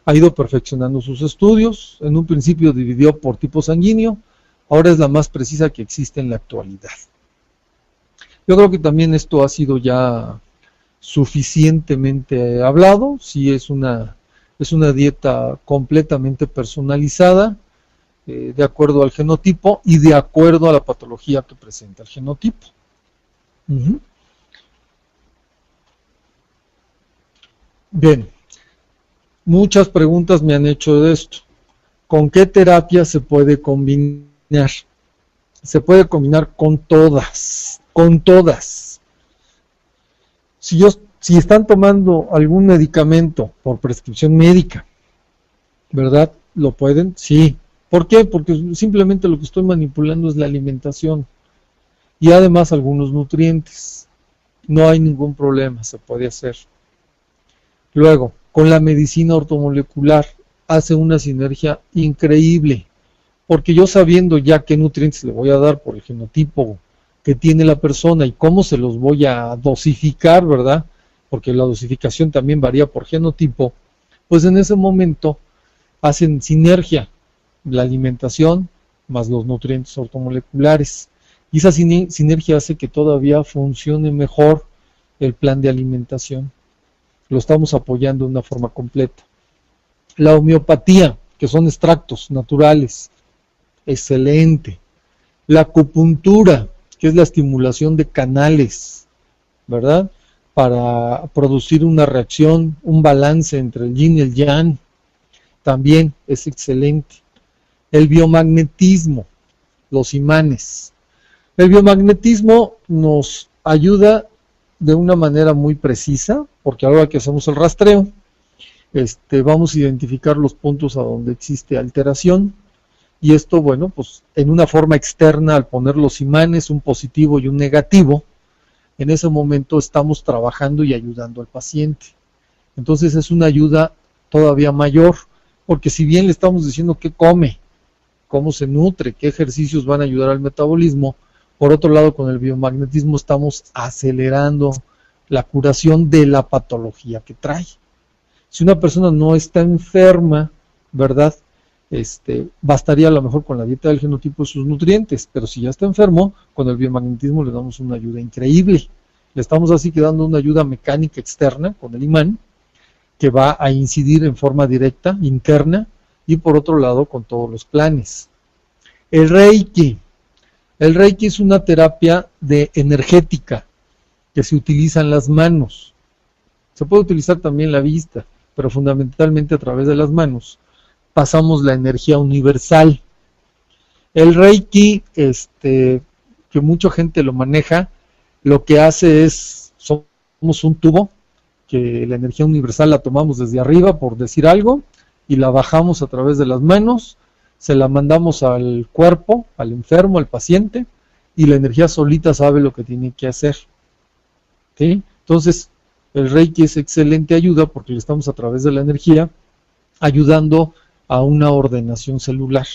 ha ido perfeccionando sus estudios. En un principio dividió por tipo sanguíneo, ahora es la más precisa que existe en la actualidad. Yo creo que también esto ha sido ya suficientemente hablado. Sí, es una dieta completamente personalizada, de acuerdo al genotipo y de acuerdo a la patología que presenta el genotipo. Bien, muchas preguntas me han hecho de esto. ¿Con qué terapia se puede combinar? Se puede combinar con todas, con todas. Si están tomando algún medicamento por prescripción médica, ¿verdad? ¿Lo pueden? Sí. ¿Por qué? Porque simplemente lo que estoy manipulando es la alimentación y además algunos nutrientes. No hay ningún problema, se puede hacer. Luego, con la medicina ortomolecular hace una sinergia increíble, porque yo sabiendo ya qué nutrientes le voy a dar por el genotipo que tiene la persona y cómo se los voy a dosificar, ¿verdad? Porque la dosificación también varía por genotipo, pues en ese momento hacen sinergia la alimentación más los nutrientes ortomoleculares. Y esa sinergia hace que todavía funcione mejor el plan de alimentación. Lo estamos apoyando de una forma completa. La homeopatía, que son extractos naturales, excelente. La acupuntura, que es la estimulación de canales, ¿verdad? Para producir una reacción, un balance entre el yin y el yang, también es excelente. El biomagnetismo, los imanes. El biomagnetismo nos ayuda de una manera muy precisa, porque ahora que hacemos el rastreo, vamos a identificar los puntos a donde existe alteración, y esto, bueno, pues en una forma externa, al poner los imanes, un positivo y un negativo, en ese momento estamos trabajando y ayudando al paciente. Entonces es una ayuda todavía mayor, porque si bien le estamos diciendo qué come, cómo se nutre, qué ejercicios van a ayudar al metabolismo, por otro lado con el biomagnetismo estamos acelerando la curación de la patología que trae. Si una persona no está enferma, ¿verdad? Bastaría a lo mejor con la dieta del genotipo y sus nutrientes, pero si ya está enfermo, con el biomagnetismo le damos una ayuda increíble. Le estamos así que dando una ayuda mecánica externa con el imán, que va a incidir en forma directa, interna, y por otro lado con todos los planes. El Reiki. El Reiki es una terapia energética que se utiliza en las manos. Se puede utilizar también la vista, pero fundamentalmente a través de las manos pasamos la energía universal. El Reiki, que mucha gente lo maneja, lo que hace es, somos un tubo, que la energía universal la tomamos desde arriba, por decir algo, y la bajamos a través de las manos, se la mandamos al cuerpo, al enfermo, al paciente, y la energía solita sabe lo que tiene que hacer. ¿Sí? Entonces, el Reiki es excelente ayuda porque le estamos a través de la energía ayudando a una ordenación celular.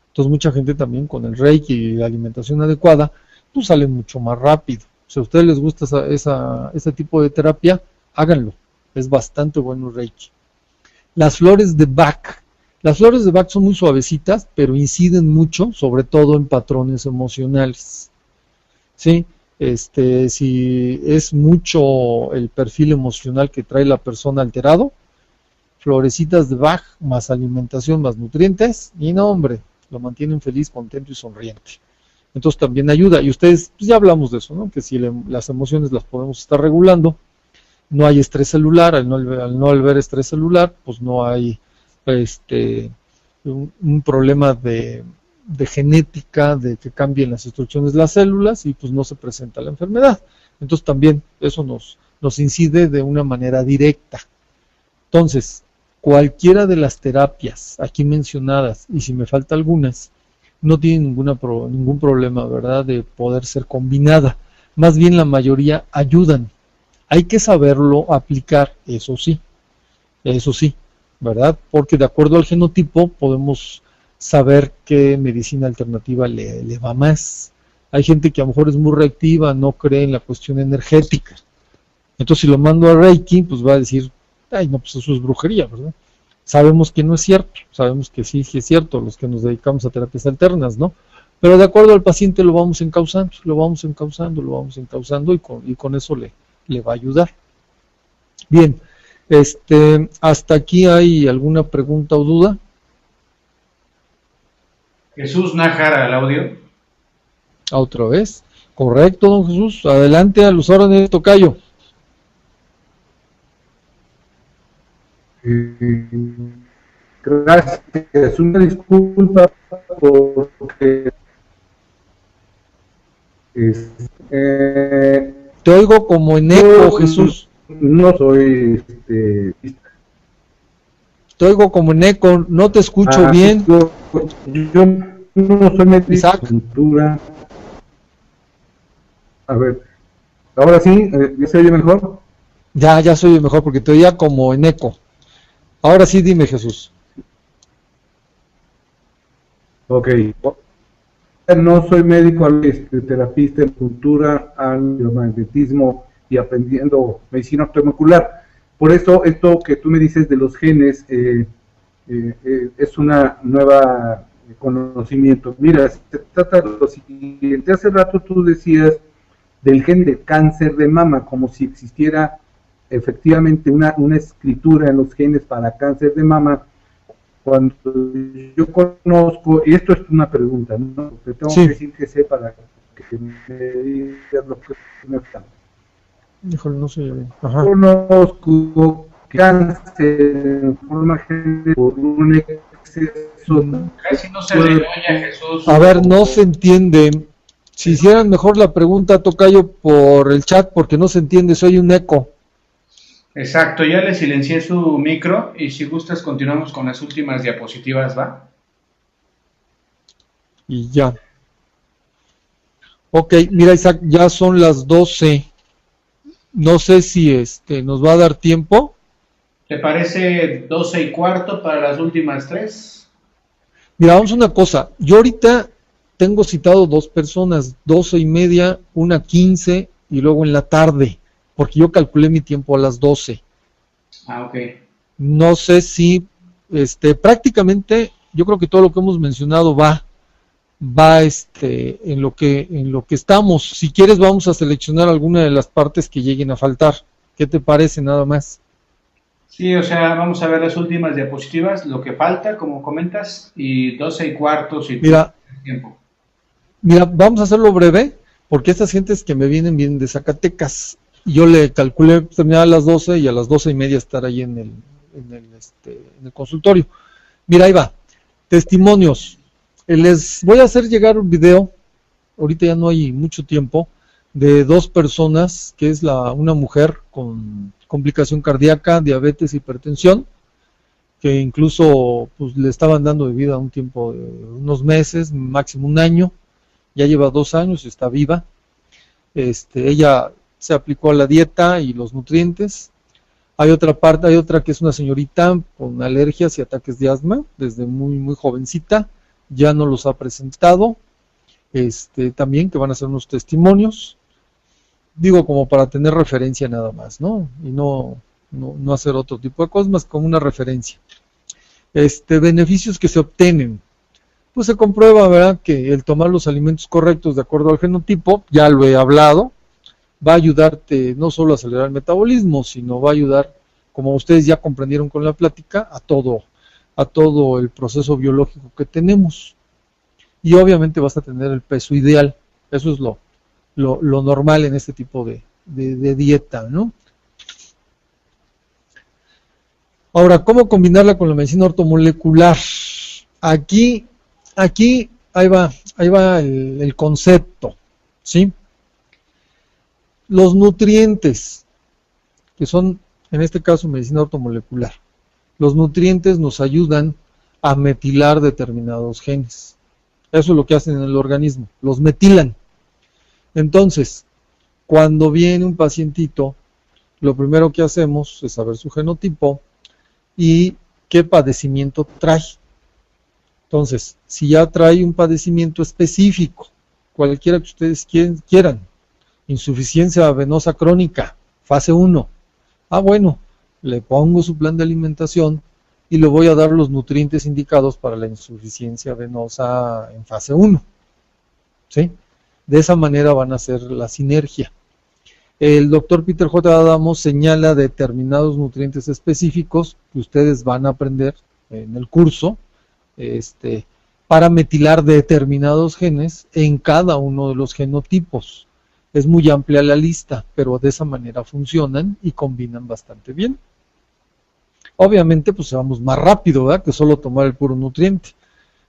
Entonces, mucha gente también con el Reiki y la alimentación adecuada, pues sale mucho más rápido. Si a ustedes les gusta ese tipo de terapia, háganlo. Es bastante bueno el Reiki. Las flores de Bach. Las flores de Bach son muy suavecitas, pero inciden mucho, sobre todo en patrones emocionales. ¿Sí? Si es mucho el perfil emocional que trae la persona alterado, florecitas de Bach, más alimentación, más nutrientes, y no, hombre, lo mantienen feliz, contento y sonriente. Entonces también ayuda, y ustedes, pues ya hablamos de eso, ¿no? Que si las emociones las podemos estar regulando, no hay estrés celular, al no haber estrés celular, pues no hay un problema de genética, de que cambien las instrucciones de las células y pues no se presenta la enfermedad. Entonces también eso nos incide de una manera directa. Entonces, cualquiera de las terapias aquí mencionadas, y si me falta algunas, no tiene ningún problema, ¿verdad?, de poder ser combinada. Más bien la mayoría ayudan. Hay que saberlo aplicar, eso sí, ¿verdad? Porque de acuerdo al genotipo podemos saber qué medicina alternativa le va más. Hay gente que a lo mejor es muy reactiva, no cree en la cuestión energética. Entonces si lo mando a Reiki, pues va a decir, ay, no, pues eso es brujería, ¿verdad? Sabemos que no es cierto, sabemos que sí es cierto, los que nos dedicamos a terapias alternas, ¿no? Pero de acuerdo al paciente lo vamos encauzando y con eso le va a ayudar. Bien, hasta aquí hay alguna pregunta o duda. Jesús Nájara, al audio. Otra vez. Correcto, don Jesús. Adelante, a los órdenes, tocayo. Gracias. Una disculpa porque te oigo como en eco, Jesús. No soy te oigo como en eco, no te escucho bien. Yo no soy médico de cultura. A ver, ahora sí, ¿ya se oye mejor? Ya se oye mejor porque te oía como en eco. Ahora sí, dime, Jesús. Ok. No soy médico, terapista en cultura, al biomagnetismo y aprendiendo medicina ortomolecular. Por eso, esto que tú me dices de los genes es una nueva conocimiento. Mira, se trata de lo siguiente. Hace rato tú decías del gen de cáncer de mama, como si existiera efectivamente una escritura en los genes para cáncer de mama. Cuando yo conozco, y esto es una pregunta, ¿no? Te tengo que decir que sé para que me digas lo que me falta. Híjole, no sé. Ajá. Conozco cáncer en forma general por un exceso. Casi no se le oye a Jesús. A ver, no se entiende. Si hicieran mejor la pregunta, tocayo, por el chat, porque no se entiende, soy un eco. Exacto, ya le silencié su micro y si gustas continuamos con las últimas diapositivas, ¿va? Y ya. Ok, mira, Isaac, ya son las 12. No sé si nos va a dar tiempo. ¿Te parece 12:15 para las últimas 3? Mira, vamos a una cosa. Yo ahorita tengo citado 2 personas, 12:30, 1:15 y luego en la tarde, porque yo calculé mi tiempo a las 12. Ah, ok. No sé si, prácticamente, yo creo que todo lo que hemos mencionado va en lo que estamos. Si quieres vamos a seleccionar alguna de las partes que lleguen a faltar. ¿Qué te parece nada más? Sí, o sea, vamos a ver las últimas diapositivas, lo que falta, como comentas, y 12:15 si mira, tiempo. Mira, vamos a hacerlo breve, porque estas gentes que me vienen de Zacatecas. Yo le calculé terminar a las 12 y a las 12:30 estar ahí en el consultorio. Mira, ahí va. Testimonios. Les voy a hacer llegar un video, ahorita ya no hay mucho tiempo, de 2 personas, que es una mujer con complicación cardíaca, diabetes, hipertensión, que incluso pues, le estaban dando de vida un tiempo de unos meses, máximo 1 año, ya lleva 2 años, está viva. Ella se aplicó a la dieta y los nutrientes. Hay otra que es una señorita con alergias y ataques de asma, desde muy, muy jovencita, ya no los ha presentado, también que van a ser unos testimonios, digo como para tener referencia nada más, ¿no? Y no hacer otro tipo de cosas, más como una referencia. Beneficios que se obtienen, pues se comprueba, ¿verdad?, que el tomar los alimentos correctos de acuerdo al genotipo, ya lo he hablado, va a ayudarte no solo a acelerar el metabolismo, sino va a ayudar, como ustedes ya comprendieron con la plática, a todo el proceso biológico que tenemos. y obviamente vas a tener el peso ideal. Eso es lo normal en este tipo de dieta, ¿no? Ahora, ¿cómo combinarla con la medicina ortomolecular? Aquí ahí va el concepto, ¿sí? Los nutrientes, que son, en este caso, medicina ortomolecular. Los nutrientes nos ayudan a metilar determinados genes. Eso es lo que hacen en el organismo, los metilan. Entonces, cuando viene un pacientito, lo primero que hacemos es saber su genotipo y qué padecimiento trae. Entonces, si ya trae un padecimiento específico, cualquiera que ustedes quieran, insuficiencia venosa crónica, fase 1, bueno, le pongo su plan de alimentación y le voy a dar los nutrientes indicados para la insuficiencia venosa en fase 1, ¿sí? De esa manera van a hacer la sinergia. El doctor Peter J. Adamo señala determinados nutrientes específicos que ustedes van a aprender en el curso, para metilar determinados genes en cada uno de los genotipos. Es muy amplia la lista, pero de esa manera funcionan y combinan bastante bien. Obviamente, pues vamos más rápido, ¿verdad?, que solo tomar el puro nutriente.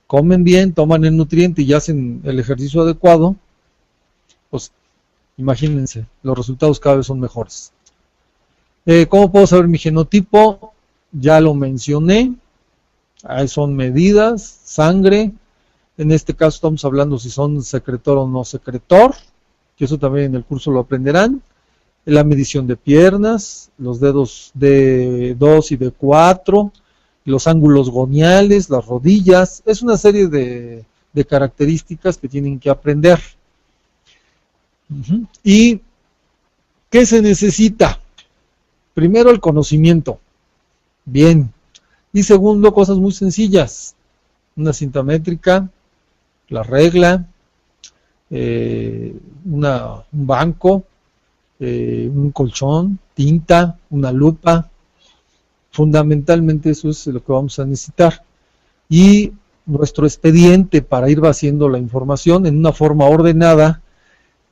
Comen bien, toman el nutriente y hacen el ejercicio adecuado, pues imagínense, los resultados cada vez son mejores. ¿Cómo puedo saber mi genotipo? Ya lo mencioné. Ahí son medidas, sangre. En este caso estamos hablando si son secretor o no secretor, que eso también en el curso lo aprenderán. La medición de piernas, los dedos de 2 y de 4, los ángulos goniales, las rodillas. Es una serie de características que tienen que aprender. ¿Y qué se necesita? Primero, el conocimiento. Bien. Y segundo, cosas muy sencillas. Una cinta métrica, la regla, un banco, un colchón, tinta, una lupa. Fundamentalmente eso es lo que vamos a necesitar. Y nuestro expediente para ir vaciando la información en una forma ordenada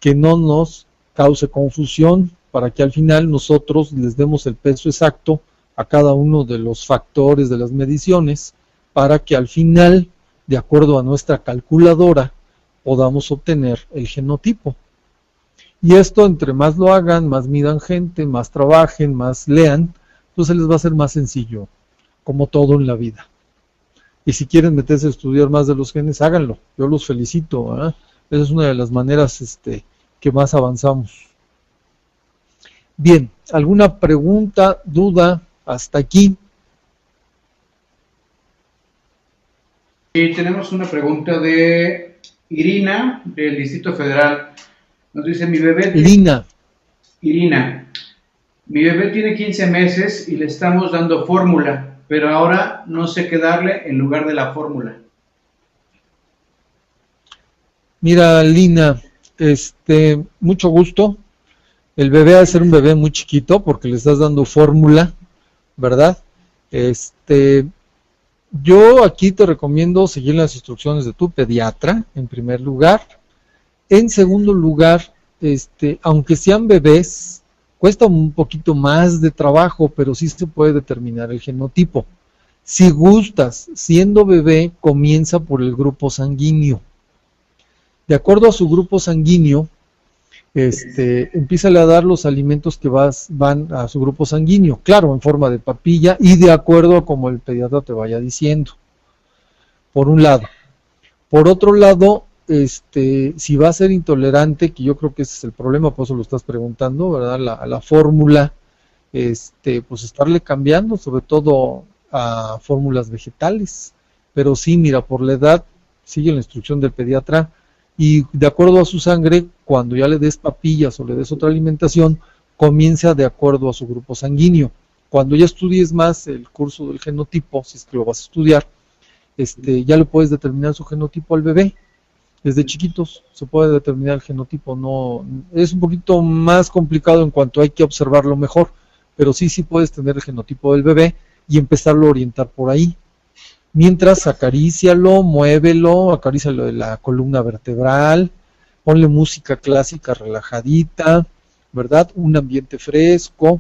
que no nos cause confusión, para que al final nosotros les demos el peso exacto a cada uno de los factores de las mediciones, para que al final, de acuerdo a nuestra calculadora, podamos obtener el genotipo. Y esto, entre más lo hagan, más midan gente, más trabajen, más lean, pues se les va a hacer más sencillo, como todo en la vida. Y si quieren meterse a estudiar más de los genes, háganlo. Yo los felicito, ¿eh? Esa es una de las maneras que más avanzamos. Bien, ¿alguna pregunta, duda hasta aquí? Sí, tenemos una pregunta de Irina, del Distrito Federal. Nos dice, Irina, mi bebé tiene 15 meses y le estamos dando fórmula, pero ahora no sé qué darle en lugar de la fórmula. Mira, Lina, mucho gusto. El bebé ha de ser un bebé muy chiquito porque le estás dando fórmula, ¿verdad? Yo aquí te recomiendo seguir las instrucciones de tu pediatra, en primer lugar. En segundo lugar, aunque sean bebés, cuesta un poquito más de trabajo, pero sí se puede determinar el genotipo. Si gustas, siendo bebé, comienza por el grupo sanguíneo. De acuerdo a su grupo sanguíneo, empiézale a dar los alimentos que van a su grupo sanguíneo, claro, en forma de papilla y de acuerdo a como el pediatra te vaya diciendo, por un lado. Por otro lado, si va a ser intolerante, que yo creo que ese es el problema, por eso lo estás preguntando, ¿verdad? A la fórmula, pues estarle cambiando, sobre todo a fórmulas vegetales. Pero sí, mira, por la edad, sigue la instrucción del pediatra y de acuerdo a su sangre, cuando ya le des papillas o le des otra alimentación, comienza de acuerdo a su grupo sanguíneo. Cuando ya estudies más el curso del genotipo, si es que lo vas a estudiar, ya le puedes determinar su genotipo al bebé. Desde chiquitos se puede determinar el genotipo, no es un poquito más complicado en cuanto hay que observarlo mejor, pero sí puedes tener el genotipo del bebé y empezarlo a orientar por ahí. Mientras acarícialo, muévelo, acarícialo de la columna vertebral, ponle música clásica relajadita, ¿verdad? Un ambiente fresco,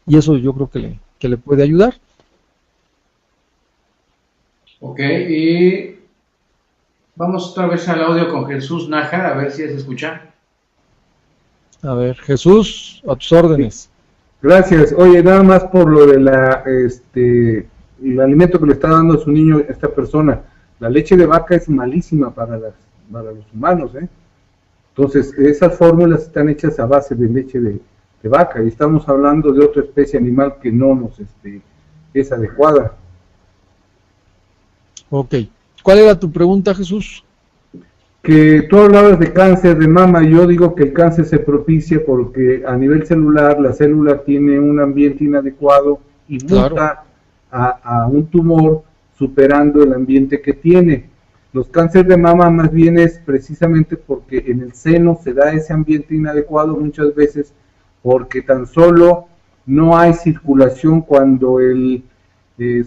y eso yo creo que le puede ayudar. Ok, y vamos otra vez al audio con Jesús Nájar, a ver si se escucha. A ver, Jesús, a tus órdenes. Gracias. Oye, nada más por lo de el alimento que le está dando a su niño esta persona. La leche de vaca es malísima para los humanos, ¿eh? Entonces, esas fórmulas están hechas a base de leche de vaca y estamos hablando de otra especie animal que no nos es adecuada. Ok. ¿Cuál era tu pregunta, Jesús? Que tú hablabas de cáncer de mama, yo digo que el cáncer se propicia porque a nivel celular la célula tiene un ambiente inadecuado y muta a un tumor superando el ambiente que tiene. Los cánceres de mama más bien es precisamente porque en el seno se da ese ambiente inadecuado muchas veces porque tan solo no hay circulación cuando el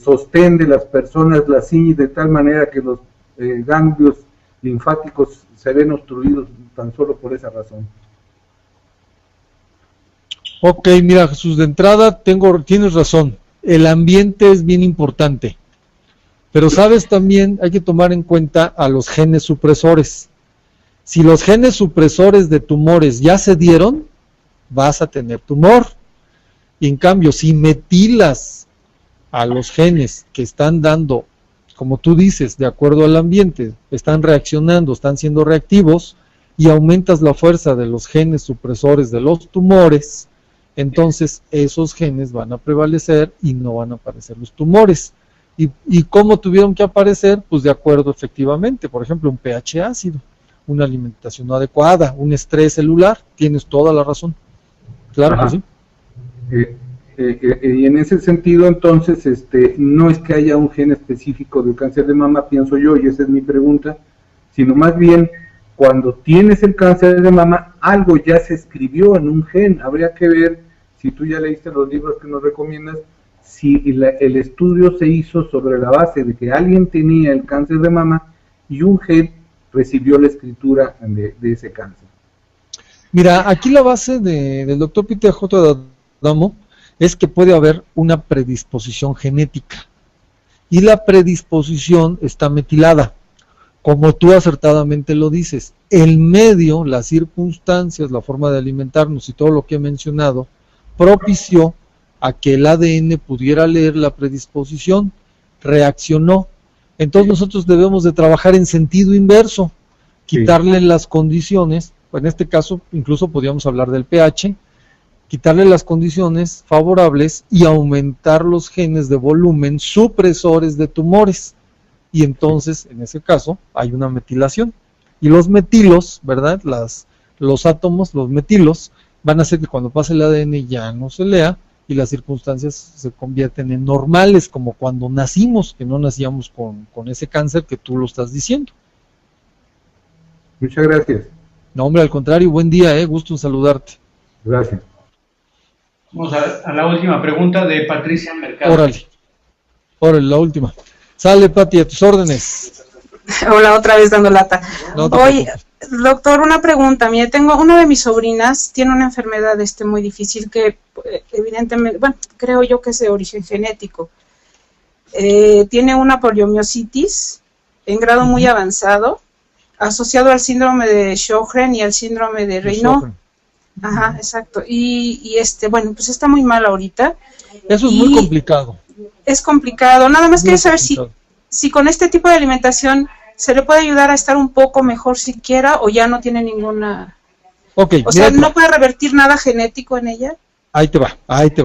sostén de las personas la ciñe de tal manera que los ganglios linfáticos se ven obstruidos tan solo por esa razón. Ok, mira, Jesús, de entrada tienes razón, el ambiente es bien importante, pero sabes también, hay que tomar en cuenta a los genes supresores. Si los genes supresores de tumores ya se dieron, vas a tener tumor, y en cambio, si metilas a los genes que están dando, como tú dices, de acuerdo al ambiente, están reaccionando, están siendo reactivos, y aumentas la fuerza de los genes supresores de los tumores, entonces esos genes van a prevalecer y no van a aparecer los tumores. ¿Y cómo tuvieron que aparecer? Pues de acuerdo efectivamente, por ejemplo, un pH ácido, una alimentación no adecuada, un estrés celular, tienes toda la razón. Claro. Ajá. Que sí. Y en ese sentido, entonces, no es que haya un gen específico del cáncer de mama, pienso yo, y esa es mi pregunta, sino más bien, cuando tienes el cáncer de mama, algo ya se escribió en un gen. Habría que ver, si tú ya leíste los libros que nos recomiendas, si el estudio se hizo sobre la base de que alguien tenía el cáncer de mama y un gen recibió la escritura de ese cáncer. Mira, aquí la base del doctor Peter J. D'Adamo es que puede haber una predisposición genética, y la predisposición está metilada, como tú acertadamente lo dices. El medio, las circunstancias, la forma de alimentarnos y todo lo que he mencionado, propició a que el ADN pudiera leer la predisposición, reaccionó. Entonces nosotros debemos de trabajar en sentido inverso, quitarle las condiciones, en este caso incluso podríamos hablar del pH, quitarle las condiciones favorables y aumentar los genes de volumen supresores de tumores. Y entonces, en ese caso, hay una metilación. Y los metilos, ¿verdad? Los átomos, los metilos, van a hacer que cuando pase el ADN ya no se lea y las circunstancias se convierten en normales, como cuando nacimos, que no nacíamos con ese cáncer que tú lo estás diciendo. Muchas gracias. No, hombre, al contrario, buen día, gusto en saludarte. Gracias. Vamos a la última pregunta de Patricia Mercado. Órale, la última. Sale, Pati, a tus órdenes. Hola, otra vez dando lata. No Oye, doctor, una pregunta. Mire, tengo una de mis sobrinas, tiene una enfermedad muy difícil que evidentemente, bueno, creo yo que es de origen genético. Tiene una poliomielitis en grado muy avanzado, asociado al síndrome de Sjögren y al síndrome de Raynaud. Ajá, exacto. Y bueno, pues está muy mal ahorita. Eso es muy complicado. Es complicado. Nada más quería saber si con este tipo de alimentación se le puede ayudar a estar un poco mejor siquiera, o ya no tiene ninguna... O sea, ¿no puede revertir nada genético en ella? Ahí te va.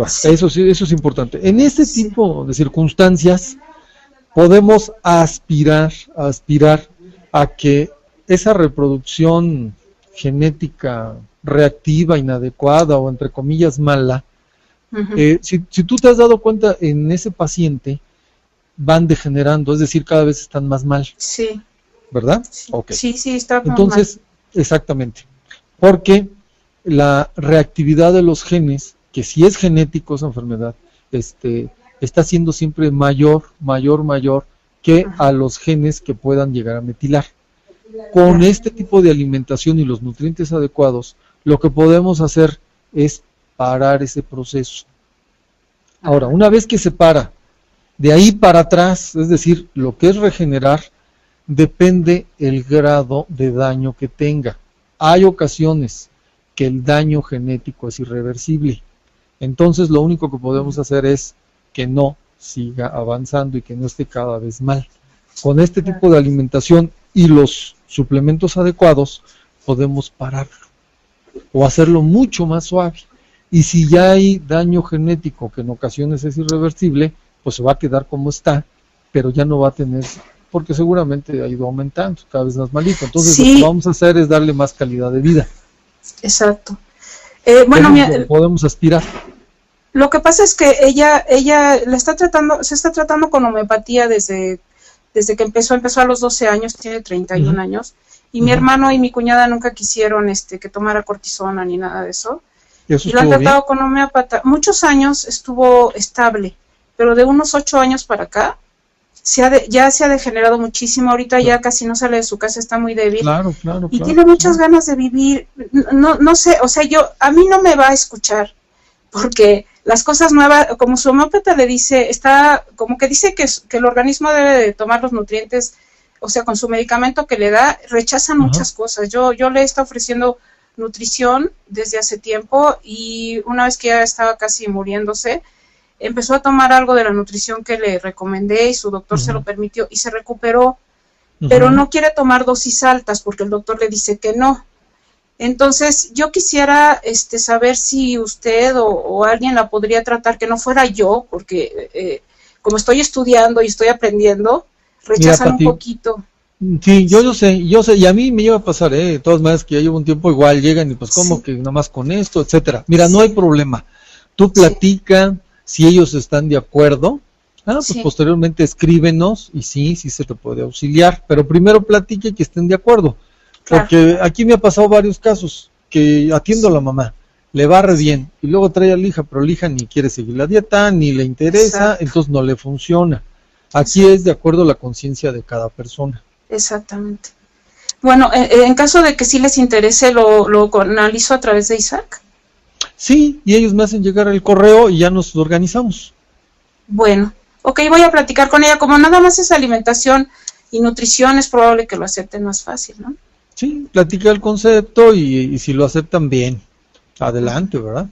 Sí. Eso es importante. En este tipo de circunstancias podemos aspirar a que esa reproducción genética reactiva, inadecuada o entre comillas mala, si tú te has dado cuenta, en ese paciente van degenerando, es decir, cada vez están más mal. Sí. ¿Verdad? Sí, okay. Sí, está entonces, mal. Exactamente. Porque la reactividad de los genes, que si es genético esa enfermedad, está siendo siempre mayor que a los genes que puedan llegar a metilar. Con este tipo de alimentación y los nutrientes adecuados, lo que podemos hacer es parar ese proceso. Ahora, una vez que se para, de ahí para atrás, es decir, lo que es regenerar, depende el grado de daño que tenga. Hay ocasiones que el daño genético es irreversible. Entonces, lo único que podemos hacer es que no siga avanzando y que no esté cada vez mal. Con este tipo de alimentación y los suplementos adecuados, podemos pararlo o hacerlo mucho más suave. Y si ya hay daño genético que en ocasiones es irreversible, pues se va a quedar como está, pero ya no va a tener, porque seguramente ha ido aumentando, cada vez más malito. Entonces Sí. lo que vamos a hacer es darle más calidad de vida. Exacto. Bueno, Mira, podemos aspirar. lo que pasa es que ella se está tratando con homeopatía desde que empezó a los 12 años, tiene 31 años, y mi hermano y mi cuñada nunca quisieron que tomara cortisona ni nada de eso. Eso Y lo han estuvo bien. tratado con homeópata. Muchos años estuvo estable, pero de unos 8 años para acá ya se ha degenerado muchísimo. Ahorita ya casi no sale de su casa, está muy débil. Claro. Y tiene muchas ganas de vivir. No sé, o sea, a mí no me va a escuchar, porque las cosas nuevas, como su homeópata le dice, como que dice que el organismo debe de tomar los nutrientes, o sea, con su medicamento que le da, rechazan muchas cosas. Yo le he estado ofreciendo nutrición desde hace tiempo, y una vez que ya estaba casi muriéndose, empezó a tomar algo de la nutrición que le recomendé y su doctor se lo permitió y se recuperó, pero no quiere tomar dosis altas porque el doctor le dice que no. Entonces, yo quisiera saber si usted o alguien la podría tratar, que no fuera yo, porque como estoy estudiando y estoy aprendiendo, rechazan Pati, un poquito. Sí, yo sé, y a mí me lleva a pasar, de todas maneras que ya llevo un tiempo igual, llegan y pues como que nada más con esto, etcétera. Mira, no hay problema. Tú platica, si ellos están de acuerdo, pues posteriormente escríbenos y sí se te puede auxiliar, pero primero platique y que estén de acuerdo. Porque aquí me ha pasado varios casos, que atiendo a la mamá, le va re bien, y luego trae a la hija, pero la hija ni quiere seguir la dieta, ni le interesa, entonces no le funciona. Aquí es de acuerdo a la conciencia de cada persona. Exactamente. Bueno, en caso de que sí les interese, lo analizo a través de Isaac. Sí, y ellos me hacen llegar el correo y ya nos organizamos. Bueno, ok, voy a platicar con ella. Como nada más es alimentación y nutrición, es probable que lo acepten más fácil, ¿no? Sí, platica el concepto y si lo aceptan bien, adelante, ¿verdad?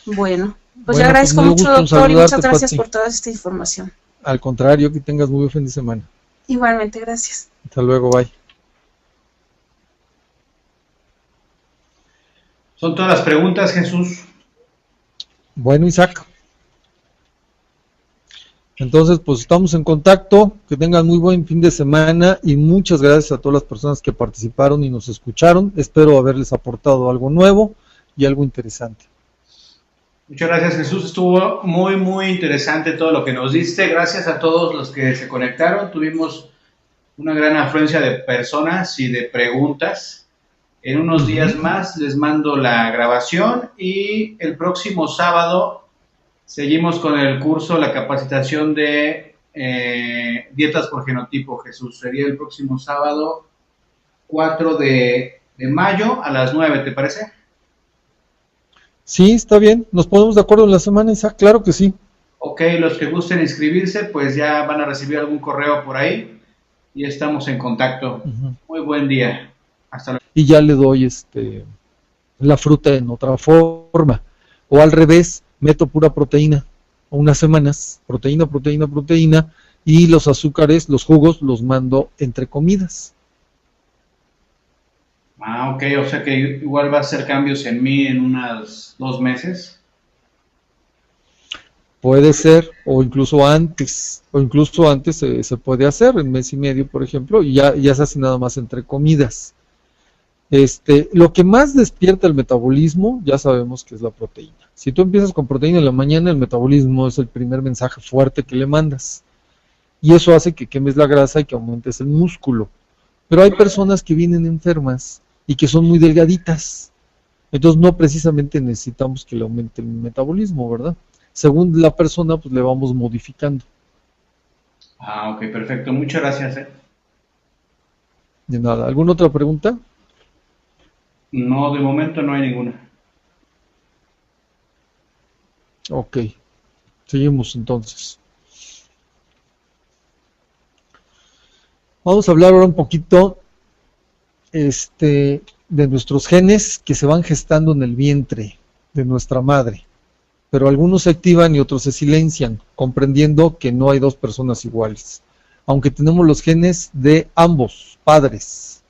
Bueno, pues le agradezco mucho, doctor, y muchas gracias por toda esta información. Al contrario, que tengas muy buen fin de semana. Igualmente, gracias. Hasta luego, bye. Son todas las preguntas, Jesús. Bueno, Isaac. Entonces, pues estamos en contacto, que tengan muy buen fin de semana y muchas gracias a todas las personas que participaron y nos escucharon. Espero haberles aportado algo nuevo y algo interesante. Muchas gracias, Jesús. Estuvo muy, muy interesante todo lo que nos diste. Gracias a todos los que se conectaron. Tuvimos una gran afluencia de personas y de preguntas. En unos días más les mando la grabación y el próximo sábado seguimos con el curso, la capacitación de dietas por genotipo, Jesús. Sería el próximo sábado 4 de mayo a las 9, ¿te parece? Sí, está bien. ¿Nos ponemos de acuerdo en la semana, Isaac? Claro que sí. Ok, los que gusten inscribirse, pues ya van a recibir algún correo por ahí y estamos en contacto. Muy buen día. Hasta luego. Y ya le doy la fruta en otra forma. O al revés, meto pura proteína. Unas semanas, proteína, y los azúcares, los jugos, los mando entre comidas. Ah, ok, o sea que igual va a hacer cambios en mí en unos 2 meses. Puede ser, o incluso antes se puede hacer, en mes y medio, por ejemplo, y ya se hace nada más entre comidas. Lo que más despierta el metabolismo, ya sabemos que es la proteína. Si tú empiezas con proteína en la mañana, el metabolismo es el primer mensaje fuerte que le mandas. Y eso hace que quemes la grasa y que aumentes el músculo. Pero hay personas que vienen enfermas y que son muy delgaditas. Entonces no precisamente necesitamos que le aumente el metabolismo, ¿verdad? Según la persona, pues le vamos modificando. Ah, ok, perfecto. Muchas gracias. De nada. ¿Alguna otra pregunta? No, de momento no hay ninguna. Ok, seguimos entonces. Vamos a hablar ahora un poquito de nuestros genes que se van gestando en el vientre de nuestra madre, pero algunos se activan y otros se silencian, comprendiendo que no hay dos personas iguales. Aunque tenemos los genes de ambos padres,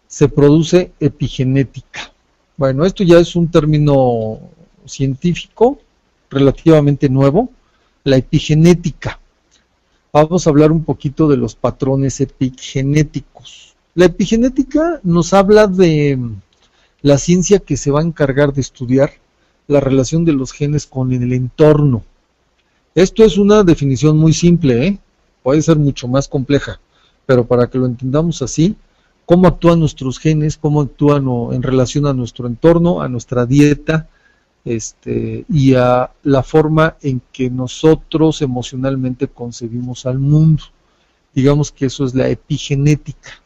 se produce epigenética. Bueno, esto ya es un término científico relativamente nuevo, la epigenética. Vamos a hablar un poquito de los patrones epigenéticos. La epigenética nos habla de la ciencia que se va a encargar de estudiar la relación de los genes con el entorno. Esto es una definición muy simple, ¿eh? Puede ser mucho más compleja, pero para que lo entendamos así, cómo actúan nuestros genes, cómo actúan en relación a nuestro entorno, a nuestra dieta, y a la forma en que nosotros emocionalmente concebimos al mundo. Digamos que eso es la epigenética.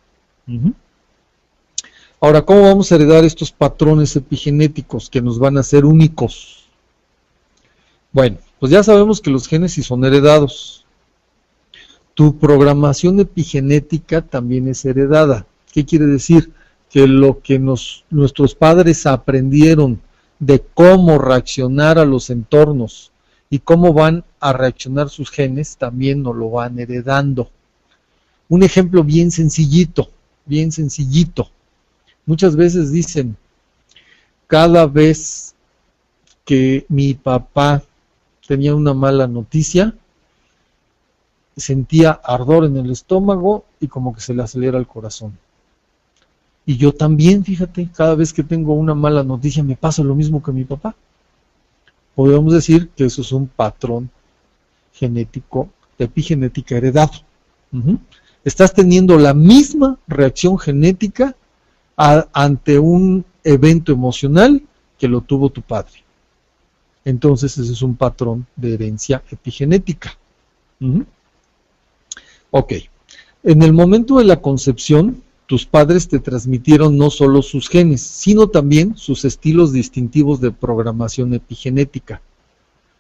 Ahora, ¿cómo vamos a heredar estos patrones epigenéticos que nos van a hacer únicos? Bueno, pues ya sabemos que los genes sí son heredados. Tu programación epigenética también es heredada. ¿Qué quiere decir? Que lo que nuestros padres aprendieron de cómo reaccionar a los entornos y cómo van a reaccionar sus genes, también nos lo van heredando. Un ejemplo bien sencillito, bien sencillito. Muchas veces dicen, cada vez que mi papá tenía una mala noticia, sentía ardor en el estómago y como que se le acelera el corazón. Y yo también, fíjate, cada vez que tengo una mala noticia me pasa lo mismo que mi papá. Podemos decir que eso es un patrón genético, de epigenética heredado. Estás teniendo la misma reacción genética ante un evento emocional que lo tuvo tu padre. Entonces ese es un patrón de herencia epigenética. Ok, en el momento de la concepción, tus padres te transmitieron no solo sus genes, sino también sus estilos distintivos de programación epigenética,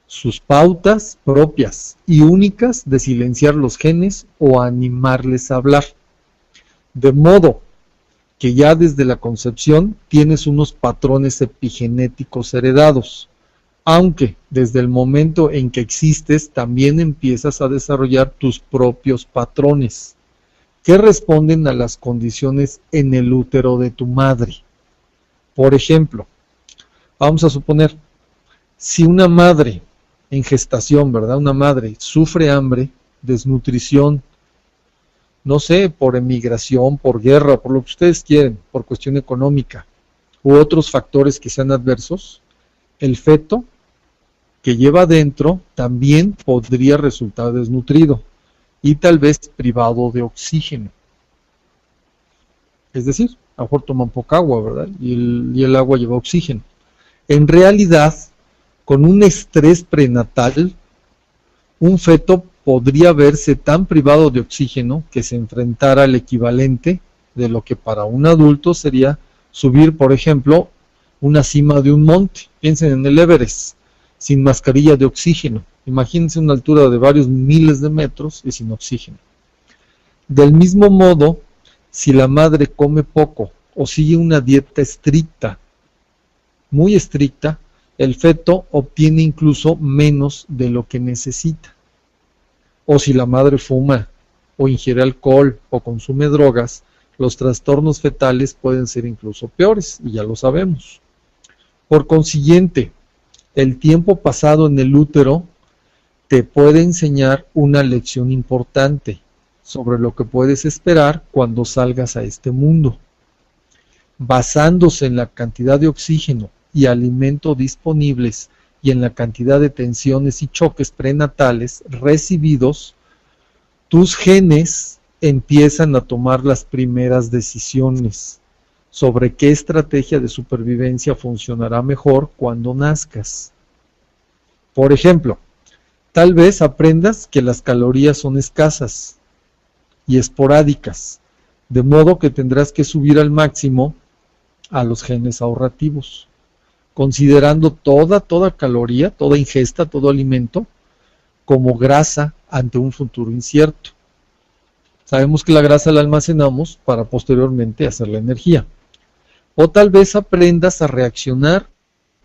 sus pautas propias y únicas de silenciar los genes o animarles a hablar. De modo que ya desde la concepción tienes unos patrones epigenéticos heredados, aunque desde el momento en que existes también empiezas a desarrollar tus propios patrones que responden a las condiciones en el útero de tu madre. Por ejemplo, vamos a suponer, si una madre en gestación, ¿verdad? Una madre sufre hambre, desnutrición, no sé, por emigración, por guerra, por lo que ustedes quieren, por cuestión económica, u otros factores que sean adversos, el feto que lleva adentro también podría resultar desnutrido y tal vez privado de oxígeno. Es decir, a lo mejor toman poca agua, ¿verdad? Y el agua lleva oxígeno. En realidad, con un estrés prenatal, un feto podría verse tan privado de oxígeno que se enfrentara al equivalente de lo que para un adulto sería subir, por ejemplo, una cima de un monte. Piensen en el Everest, sin mascarilla de oxígeno. Imagínense una altura de varios miles de metros y sin oxígeno. Del mismo modo, si la madre come poco o sigue una dieta estricta, muy estricta, el feto obtiene incluso menos de lo que necesita. O si la madre fuma o ingiere alcohol o consume drogas, los trastornos fetales pueden ser incluso peores, y ya lo sabemos. Por consiguiente, el tiempo pasado en el útero te puede enseñar una lección importante sobre lo que puedes esperar cuando salgas a este mundo. Basándose en la cantidad de oxígeno y alimento disponibles y en la cantidad de tensiones y choques prenatales recibidos, tus genes empiezan a tomar las primeras decisiones sobre qué estrategia de supervivencia funcionará mejor cuando nazcas. Por ejemplo, Tal vez aprendas que las calorías son escasas y esporádicas, de modo que tendrás que subir al máximo a los genes ahorrativos, considerando toda caloría, toda ingesta, todo alimento, como grasa ante un futuro incierto. Sabemos que la grasa la almacenamos para posteriormente hacer la energía. O tal vez aprendas a reaccionar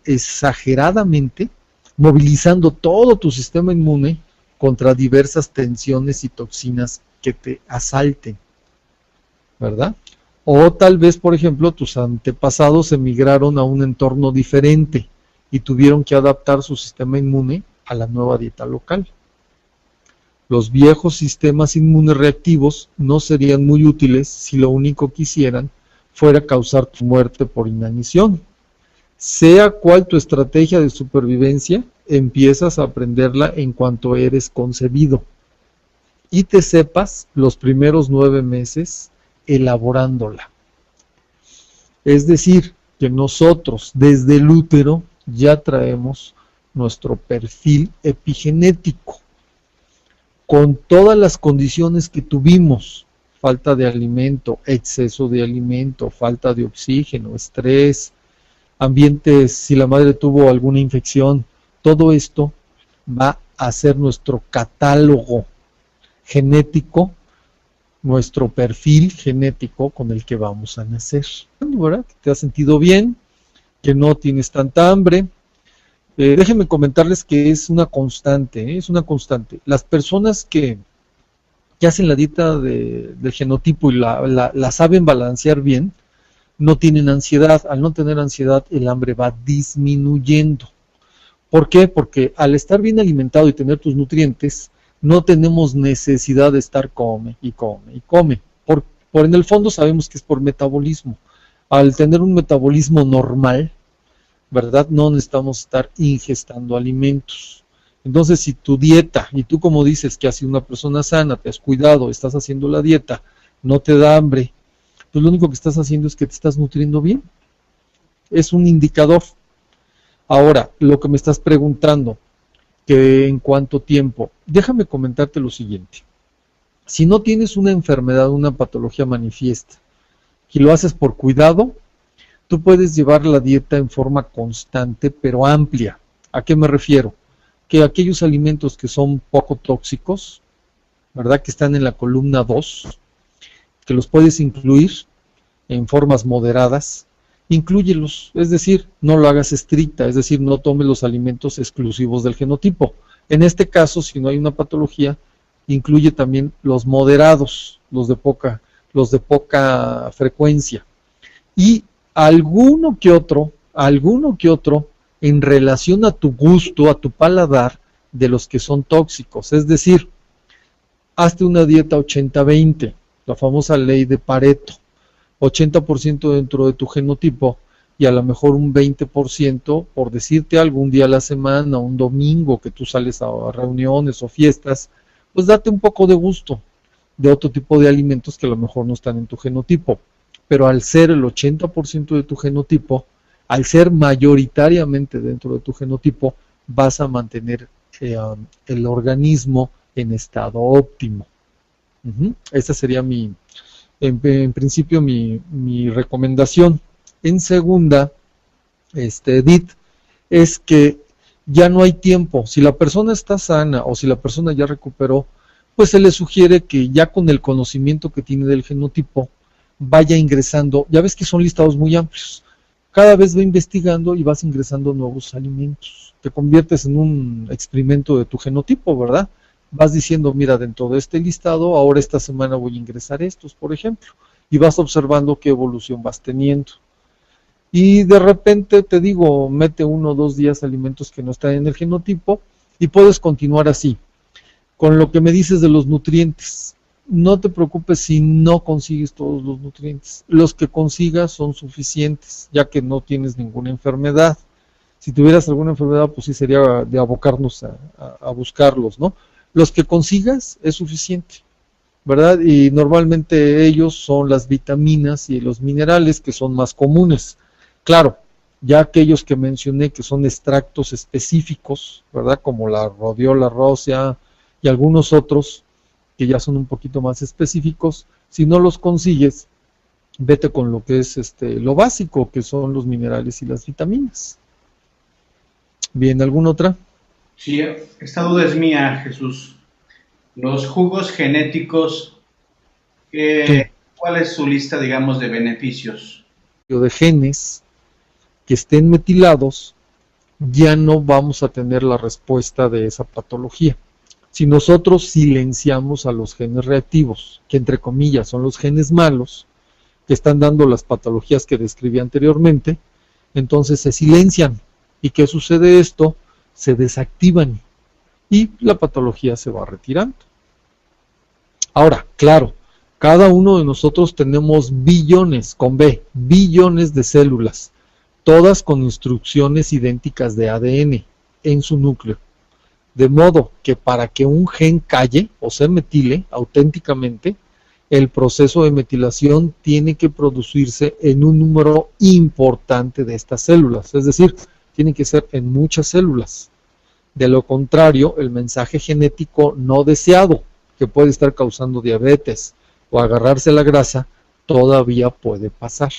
exageradamente, movilizando todo tu sistema inmune contra diversas tensiones y toxinas que te asalten, ¿verdad? O tal vez, por ejemplo, tus antepasados emigraron a un entorno diferente y tuvieron que adaptar su sistema inmune a la nueva dieta local. Los viejos sistemas inmunes reactivos no serían muy útiles si lo único que hicieran fuera causar tu muerte por inanición. Sea cual tu estrategia de supervivencia, empiezas a aprenderla en cuanto eres concebido y te sepas los primeros 9 meses elaborándola. Es decir, que nosotros desde el útero ya traemos nuestro perfil epigenético, con todas las condiciones que tuvimos: falta de alimento, exceso de alimento, falta de oxígeno, estrés, ambientes, si la madre tuvo alguna infección. Todo esto va a ser nuestro catálogo genético, nuestro perfil genético con el que vamos a nacer, ¿verdad? ¿Te has sentido bien? ¿Que no tienes tanta hambre? Déjenme comentarles que es una constante, es una constante. Las personas que hacen la dieta del genotipo y la saben balancear bien, no tienen ansiedad. Al no tener ansiedad, el hambre va disminuyendo. ¿Por qué? Porque al estar bien alimentado y tener tus nutrientes, no tenemos necesidad de estar come y come y come. Por en el fondo sabemos que es por metabolismo. Al tener un metabolismo normal, ¿verdad? No necesitamos estar ingestando alimentos. Entonces, si tu dieta, y tú como dices que has sido una persona sana, te has cuidado, estás haciendo la dieta, no te da hambre, pues lo único que estás haciendo es que te estás nutriendo bien. Es un indicador. Ahora, lo que me estás preguntando, que en cuánto tiempo, déjame comentarte lo siguiente. Si no tienes una enfermedad, una patología manifiesta, y lo haces por cuidado, tú puedes llevar la dieta en forma constante, pero amplia. ¿A qué me refiero? Que aquellos alimentos que son poco tóxicos, ¿verdad? Que están en la columna 2, que los puedes incluir en formas moderadas, inclúyelos, es decir, no lo hagas estricta, es decir, no tomes los alimentos exclusivos del genotipo. En este caso, si no hay una patología, incluye también los moderados, los de poca frecuencia, y alguno que otro en relación a tu gusto, a tu paladar, de los que son tóxicos. Es decir, hazte una dieta 80-20, la famosa ley de Pareto. 80% dentro de tu genotipo y a lo mejor un 20%, por decirte algo, un día a la semana, un domingo que tú sales a reuniones o fiestas, pues date un poco de gusto de otro tipo de alimentos que a lo mejor no están en tu genotipo. Pero al ser el 80% de tu genotipo, al ser mayoritariamente dentro de tu genotipo, vas a mantener el organismo en estado óptimo. Esta sería en principio mi recomendación. En segunda, Edith, es que ya no hay tiempo. Si la persona está sana o si la persona ya recuperó, pues se le sugiere que ya con el conocimiento que tiene del genotipo, vaya ingresando. Ya ves que son listados muy amplios. Cada vez va investigando y vas ingresando nuevos alimentos. Te conviertes en un experimento de tu genotipo, ¿verdad? Vas diciendo, mira, dentro de este listado, ahora esta semana voy a ingresar estos, por ejemplo, y vas observando qué evolución vas teniendo. Y de repente, te digo, mete 1 o 2 días alimentos que no están en el genotipo y puedes continuar así. Con lo que me dices de los nutrientes, no te preocupes si no consigues todos los nutrientes. Los que consigas son suficientes, ya que no tienes ninguna enfermedad. Si tuvieras alguna enfermedad, pues sí sería de abocarnos a buscarlos, ¿no? Los que consigas es suficiente, ¿verdad? Y normalmente ellos son las vitaminas y los minerales que son más comunes. Claro, Ya aquellos que mencioné que son extractos específicos, ¿verdad? Como la rhodiola rósea y algunos otros que ya son un poquito más específicos, si no los consigues, vete con lo que es lo básico, que son los minerales y las vitaminas. Bien, ¿alguna otra? Sí, esta duda es mía, Jesús. Los jugos genéticos, Sí. ¿cuál es su lista, digamos, de beneficios? De genes que estén metilados, ya no vamos a tener la respuesta de esa patología. Si nosotros silenciamos a los genes reactivos, que entre comillas son los genes malos, que están dando las patologías que describí anteriormente, entonces se silencian. ¿Y qué sucede esto? Se desactivan y la patología se va retirando. Ahora, claro, cada uno de nosotros tenemos billones, con B, billones de células, todas con instrucciones idénticas de ADN en su núcleo. De modo que para que un gen calle o se metile auténticamente, el proceso de metilación tiene que producirse en un número importante de estas células, es decir, tiene que ser en muchas células. De lo contrario, el mensaje genético no deseado, que puede estar causando diabetes o agarrarse a la grasa, todavía puede pasar.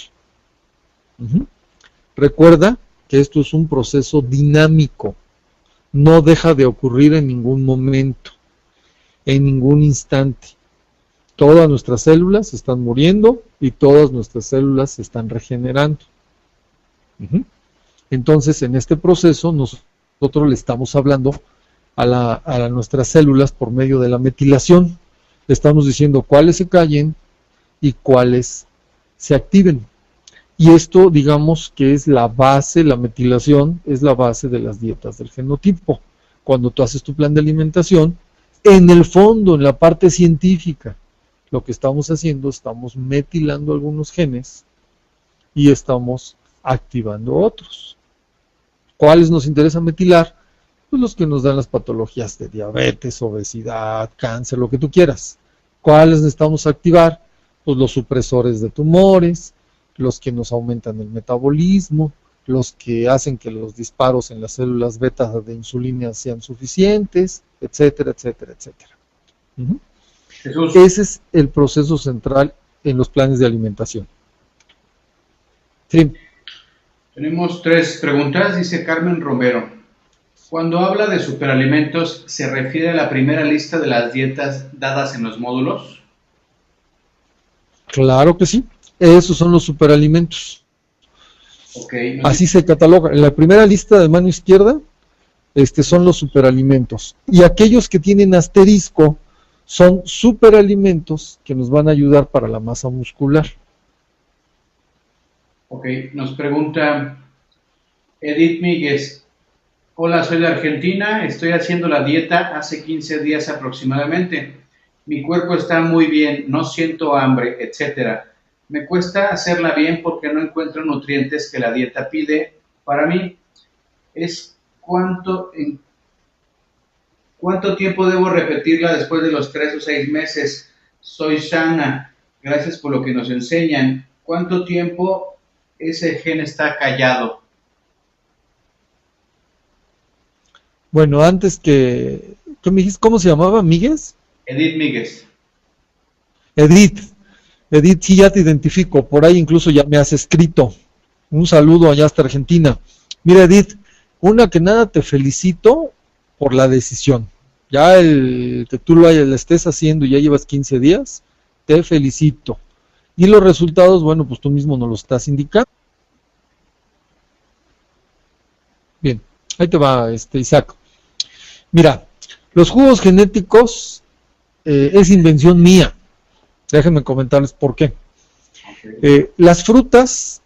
Recuerda que esto es un proceso dinámico, no deja de ocurrir en ningún momento, en ningún instante. Todas nuestras células se están muriendo y todas nuestras células se están regenerando. Entonces, en este proceso, nosotros le estamos hablando a nuestras células por medio de la metilación. Le estamos diciendo cuáles se callen y cuáles se activen. Y esto, digamos que es la base, la metilación es la base de las dietas del genotipo. Cuando tú haces tu plan de alimentación, en el fondo, en la parte científica, lo que estamos haciendo, estamos metilando algunos genes y estamos activando otros. ¿Cuáles nos interesa metilar? Pues los que nos dan las patologías de diabetes, obesidad, cáncer, lo que tú quieras. ¿Cuáles necesitamos activar? Pues los supresores de tumores, los que nos aumentan el metabolismo, los que hacen que los disparos en las células beta de insulina sean suficientes, etcétera, etcétera, etcétera. Jesús, Ese es el proceso central en los planes de alimentación. Sí. tenemos 3 preguntas, dice Carmen Romero. Cuando habla de superalimentos, ¿se refiere a la primera lista de las dietas dadas en los módulos? Claro que sí. Esos son los superalimentos. Okay. Así se cataloga. En la primera lista de mano izquierda, son los superalimentos. Y aquellos que tienen asterisco son superalimentos que nos van a ayudar para la masa muscular. Ok, nos pregunta Edith Míguez. Hola, soy de Argentina, estoy haciendo la dieta hace 15 días aproximadamente. Mi cuerpo está muy bien, no siento hambre, etcétera. Me cuesta hacerla bien porque no encuentro nutrientes que la dieta pide. Para mí, ¿cuánto tiempo debo repetirla después de los 3 o 6 meses? Soy sana, gracias por lo que nos enseñan. ¿Cuánto tiempo ese gen está callado? Bueno, antes que... ¿Qué me dijiste? ¿Cómo se llamaba? ¿Míguez? Edith Míguez. Edith, sí, ya te identifico. Por ahí incluso ya me has escrito. Un saludo allá hasta Argentina. Mira, Edith, una que nada, te felicito por la decisión. Ya el que tú lo estés haciendo y ya llevas 15 días, te felicito. Y los resultados, bueno, pues tú mismo nos los estás indicando. Bien, ahí te va, Isaac. Mira, los jugos genéticos es invención mía. Déjenme comentarles por qué. Las frutas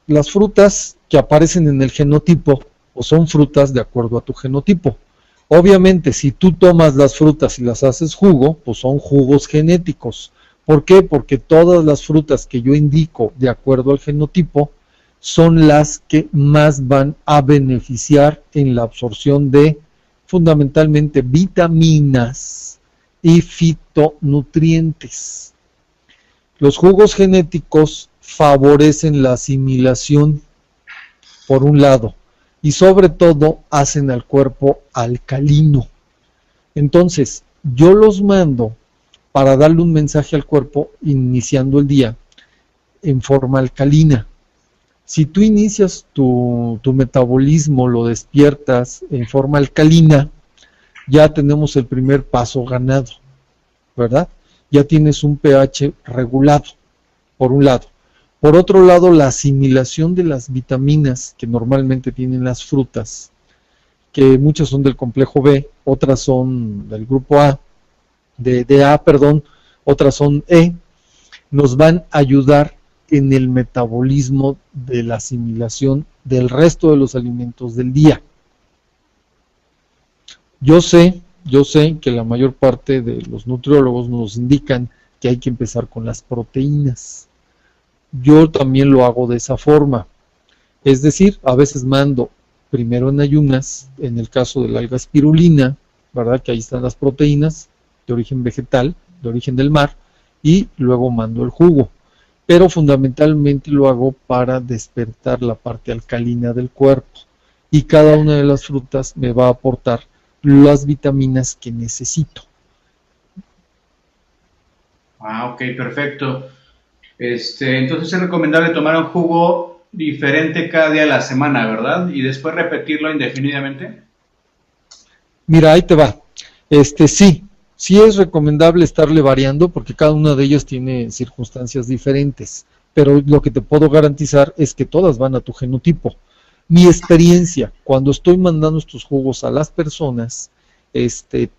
que aparecen en el genotipo, o son frutas de acuerdo a tu genotipo. Obviamente, si tú tomas las frutas y las haces jugo, pues son jugos genéticos. ¿Por qué? Porque todas las frutas que yo indico de acuerdo al genotipo son las que más van a beneficiar en la absorción de fundamentalmente vitaminas y fitonutrientes. Los jugos genéticos favorecen la asimilación por un lado, y sobre todo hacen al cuerpo alcalino. Entonces, yo los mando para darle un mensaje al cuerpo iniciando el día en forma alcalina. Si tú inicias tu metabolismo, lo despiertas en forma alcalina, ya tenemos el primer paso ganado, ¿verdad? Ya tienes un pH regulado, por un lado. Por otro lado, la asimilación de las vitaminas que normalmente tienen las frutas, que muchas son del complejo B, otras son del grupo A, de A, perdón, otras son E, nos van a ayudar en el metabolismo de la asimilación del resto de los alimentos del día. Yo sé que la mayor parte de los nutriólogos nos indican que hay que empezar con las proteínas. Yo también lo hago de esa forma. Es decir, a veces mando primero en ayunas, en el caso de la alga espirulina, ¿verdad? Que ahí están las proteínas de origen vegetal, de origen del mar, y luego mando el jugo. Pero fundamentalmente lo hago para despertar la parte alcalina del cuerpo. Y cada una de las frutas me va a aportar las vitaminas que necesito. Ah, ok, perfecto. Entonces es recomendable tomar un jugo diferente cada día de la semana, ¿verdad? Y después repetirlo indefinidamente. Mira, ahí te va. Sí es recomendable estarle variando porque cada una de ellas tiene circunstancias diferentes, pero lo que te puedo garantizar es que todas van a tu genotipo. Mi experiencia, cuando estoy mandando estos jugos a las personas,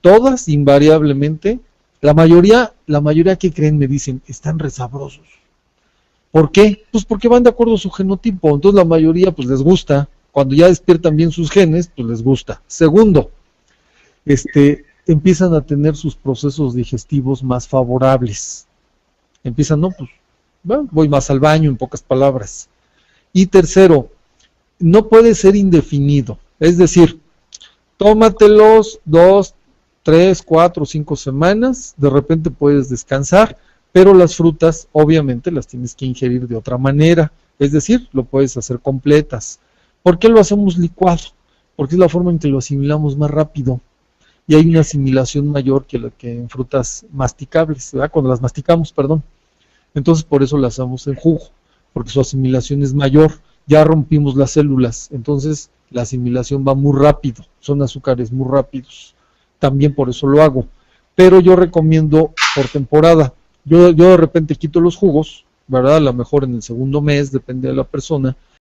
todas invariablemente, la mayoría que creen me dicen, están resabrosos. ¿Por qué? Pues porque van de acuerdo a su genotipo, entonces la mayoría pues les gusta, cuando ya despiertan bien sus genes, pues les gusta. Segundo, empiezan a tener sus procesos digestivos más favorables. Empiezan, no, pues, bueno, voy más al baño, en pocas palabras. Y tercero, no puede ser indefinido, es decir, tómatelos 2, 3, 4, 5 semanas, de repente puedes descansar, pero las frutas obviamente las tienes que ingerir de otra manera, es decir, lo puedes hacer completas. ¿Por qué lo hacemos licuado? Porque es la forma en que lo asimilamos más rápido y hay una asimilación mayor que la que en frutas masticables, ¿verdad? Cuando las masticamos, perdón. Entonces por eso las hacemos en jugo, porque su asimilación es mayor, ya rompimos las células, entonces la asimilación va muy rápido, son azúcares muy rápidos, también por eso lo hago, pero yo recomiendo por temporada. Yo de repente quito los jugos, ¿verdad? A lo mejor en el segundo mes, depende de la persona,